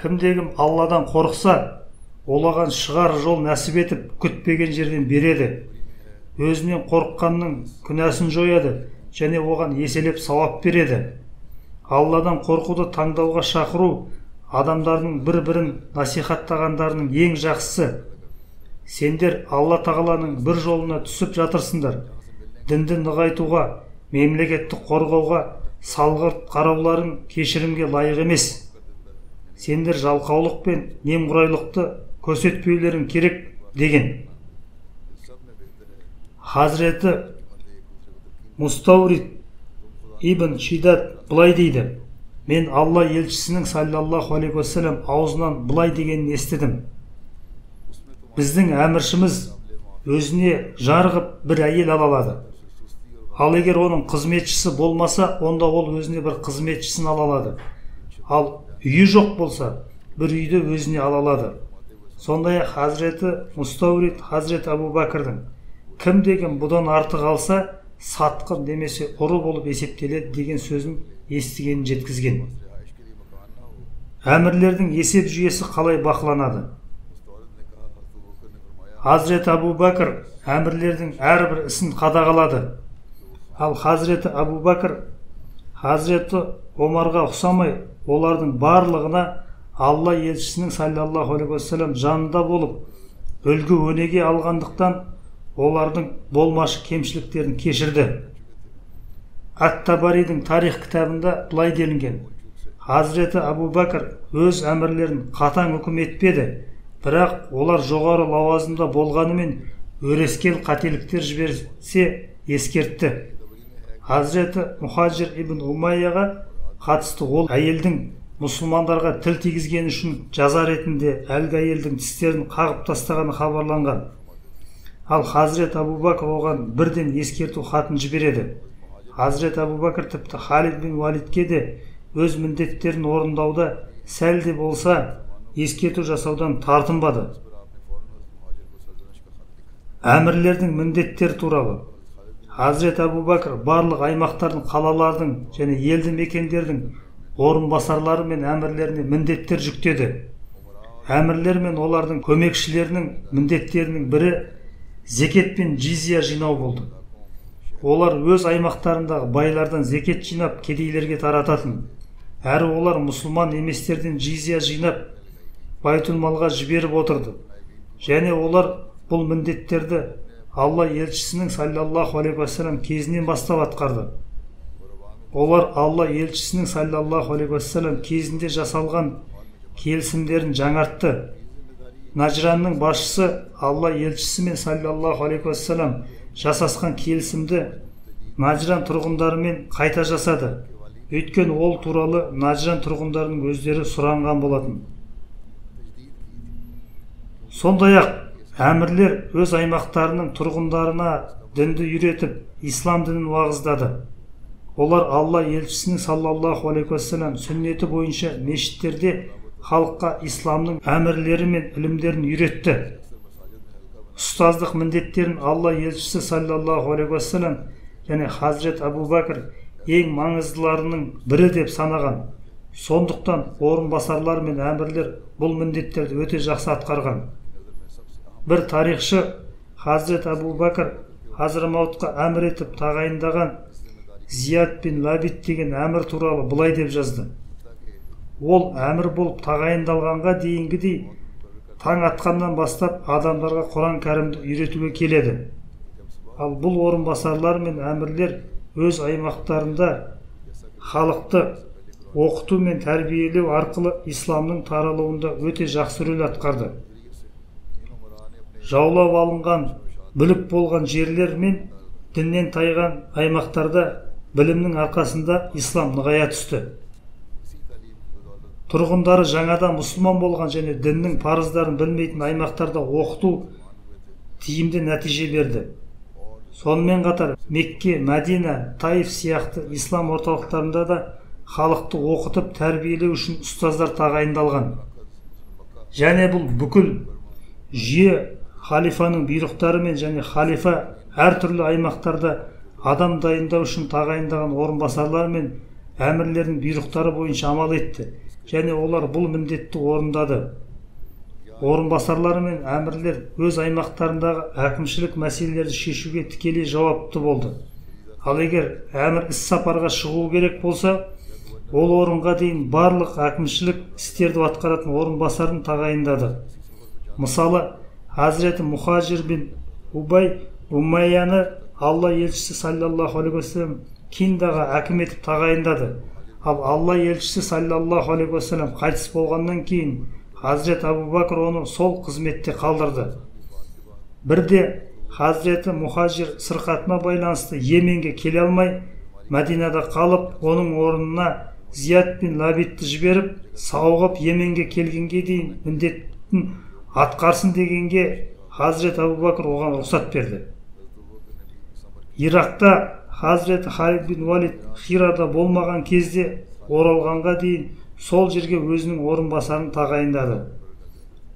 Кімде-кім Алладан қорықса, олаған шығар жол нәсіп етіп, күтпеген жерден береді. Өзінен қорыққанның күнәсін жояды және оған еселеп сауап береді. Алладан қорқуды таңдауға шақыру адамдардың бір-бірін насихаттағандарының ең жақсысы: сендер Алла тағаланың бір жолына түсіп жатырсыңдар. Дінді нығайтуға, мемлекетті қорғауға салғырт қарауларың кешірімге лайық емес. Сендер жалқаулық пен немқұрайлықты көрсетпеулерің керек деген. Хазіреті Мустаурид ибн Шидат былай дейді: мен Алла елшісінің саллаллаху алейхи уассалам аузынан былай дегенін естідім: біздің әміршіміз өзіне жарғып бір әйел ала алады. Ал егер оның қызметшісі болмаса, онда ол өзіне бір қызметшісін ала алады. Ал үйі жоқ болса, бір үйді өзіне ала алады. Сондай Хазіреті Мустаурид Хазіреті Абу Бәкірдің: кім деген бұдан артық алса, сатқын немесе ұры болып есептеледі деген сөзін естігенін жеткізген. Әмірлердің есеп жүйесі қалай бақыланады? Хазіреті Абу Бәкір әмірлердің әрбір ісін қадағалады. Ал Хазіреті Абу Бәкір Хазіреті Омарға ұқсамай, олардың барлығына Алла елшісінің саллаллаху алейхи уассалам жанында болып, үлгі өнеге алғандықтан олардың болмашы кемшіліктерін кешірді. Ат-Табаридің тарих кітабында былай делінген: Хазіреті Абу Бәкір өз әмірлерін қатаң үкім етпеді, бірақ олар жоғары лауазымда болғанымен өрескел қателіктер жіберсе ескертті. Хазіреті Мухаджир ибн Умайяға қатысты ол әйелдің мұсылмандарға тіл тигізгені үшін жаза ретінде әлгі әйелдің тістерін қағып тастағаны хабарланған. Ал Хазірет Абу Бәкір оған бірден ескерту хатын жібереді. Хазірет Абу Бәкір тіпті Халид бин Валидке де өз міндеттерін орындауда сәл де болса ескерту жасаудан тартынбады. Әмірлердің міндеттері туралы Хазірет Абу Бәкір барлық аймақтардың, қалалардың және елді мекендердің орынбасарлары мен әмірлеріне міндеттер жүктеді. Әмірлер мен олардың көмекшілерінің міндеттерінің бірі зекет пен джизия жинау болды. Олар өз аймақтарындағы байлардан зекет жинап кедейлерге тарататын. Әрі олар мұсылман еместерден джизия жинап байтулмалға жіберіп отырды. Және олар бұл міндеттерді Алла елшісінің саллаллаху алейхи уассалам кезінен бастап атқарды. Олар Алла елшісінің саллаллаху алейхи уассалам кезінде жасалған келісімдерін жаңартты. Наджранның басшысы Алла елшісі мен саллаллаху алейхи уассалам жасасқан келісімді Наджран тұрғындарымен қайта жасады. Өйткені ол туралы Наджран тұрғындарының өздері сұранған болатын. Сондай-ақ әмірлер өз аймақтарының тұрғындарына дінді үйретіп, ислам дінін уағыздады. Олар Алла елшісінің саллаллаху алейхи уассалам сүннеті бойынша мешіттерде халыққа исламның әмірлері мен ілімдерін үйретті. Ұстаздық міндеттерін Алла елшісі саллаллаху алейхи уассалам және Хазірет Абу Бәкір ең маңыздыларының бірі деп санаған. Сондықтан орынбасарлар мен әмірлер бұл міндеттерді өте жақсы атқарған. Бір тарихшы Хазірет Абу Бәкір Хазрамаутқа әмір етіп тағайындаған Зияд бин Лабид деген әмір туралы былай деп жазды: ол әмір болып тағайындалғанға дейінгідей таң атқаннан бастап адамдарға Құран кәрімді үйретуге келеді. Ал бұл орынбасарлар мен әмірлер өз аймақтарында халықты оқыту мен тәрбиелеу арқылы исламның таралуында өте жақсы рөл атқарды. Жаулап алынған, бүлік болған жерлер мен діннен тайған аймақтарда білімнің арқасында ислам нығая түсті. Тұрғындары жаңадан мұсылман болған және діннің парыздарын білмейтін аймақтарда оқыту тиімді нәтиже берді. Сонымен қатар Мекке, Мәдина, Таиф сияқты ислам орталықтарында да халықты оқытып тәрбиелеу үшін ұстаздар тағайындалған. Және бұл бүкіл жүйе халифаның бұйрықтарымен және халифа әртүрлі аймақтарда адам дайындау үшін тағайындаған орынбасарлар мен әмірлердің бұйрықтары бойынша амал етті. Және олар бұл міндетті орындады. Орынбасарлар мен әмірлер өз аймақтарындағы әкімшілік мәселелерді шешуге тікелей жауапты болды. Ал егер әмір іс-сапарға шығу керек болса, ол орынға дейін барлық әкімшілік істерді атқаратын орынбасарын тағайындады. Мысалы, Хазіреті Мұхажир бин Убай Умайяны Алла елшісі саллаллаху алейхи уассалам Киндаға әкім етіп тағайындады. Ал Алла елшісі саллаллаху алейхи уассалам қайтыс болғаннан кейін Хазірет Абу Бакр оны сол қызметте қалдырды. Бірде Хазіреті Мұхажир сырқатына байланысты Йеменге келе алмай, Мәдинада қалып, оның орнына Зияд бин Лабидті жіберіп, сауығып Йеменге келгенге дейін міндетін атқарсын дегенге Хазірет Абу Бакр оған рұқсат берді. Иракта Хазіреті Халид бин Валид Хирада болмаған кезде оралғанға дейін сол жерге өзінің орынбасарын тағайындады.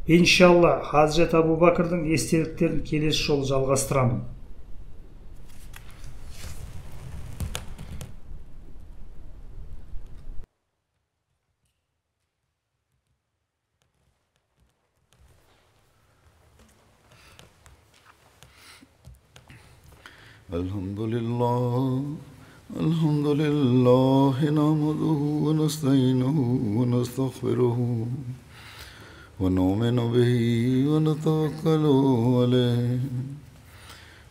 Иншалла, Хазірет Абу Бакрдың естеліктерін келесі жолы жалғастырамын. الحمد لله نحمده ونستعينه ونستغفره ونؤمن به ونتوكل عليه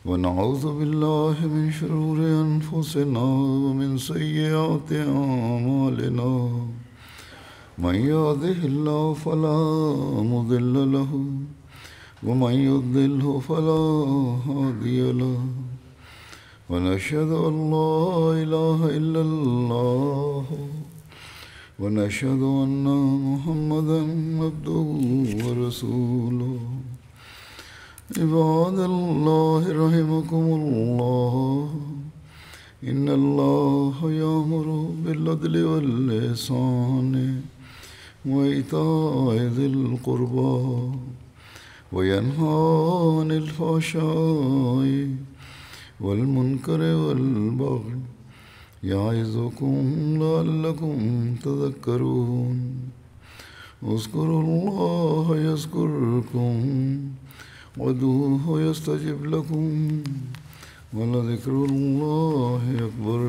ونعوذ بالله من شرور أنفسنا ومن سيئات أعمالنا من يهده الله فلا مضل له ومن يضلل فلا هادي له ونشهد أن لا إله إلا الله ونشهد أن محمدا عبده ورسوله عباد الله رحمكم الله إن الله يأمر بالعدل والإحسان وإيتاء ذي القربى وينهى عن الفحشاء والمنكر والبغي يعظكم لعلكم تذكرون اذكروا الله يذكركم وادعوه يستجب لكم ولذكر الله أكبر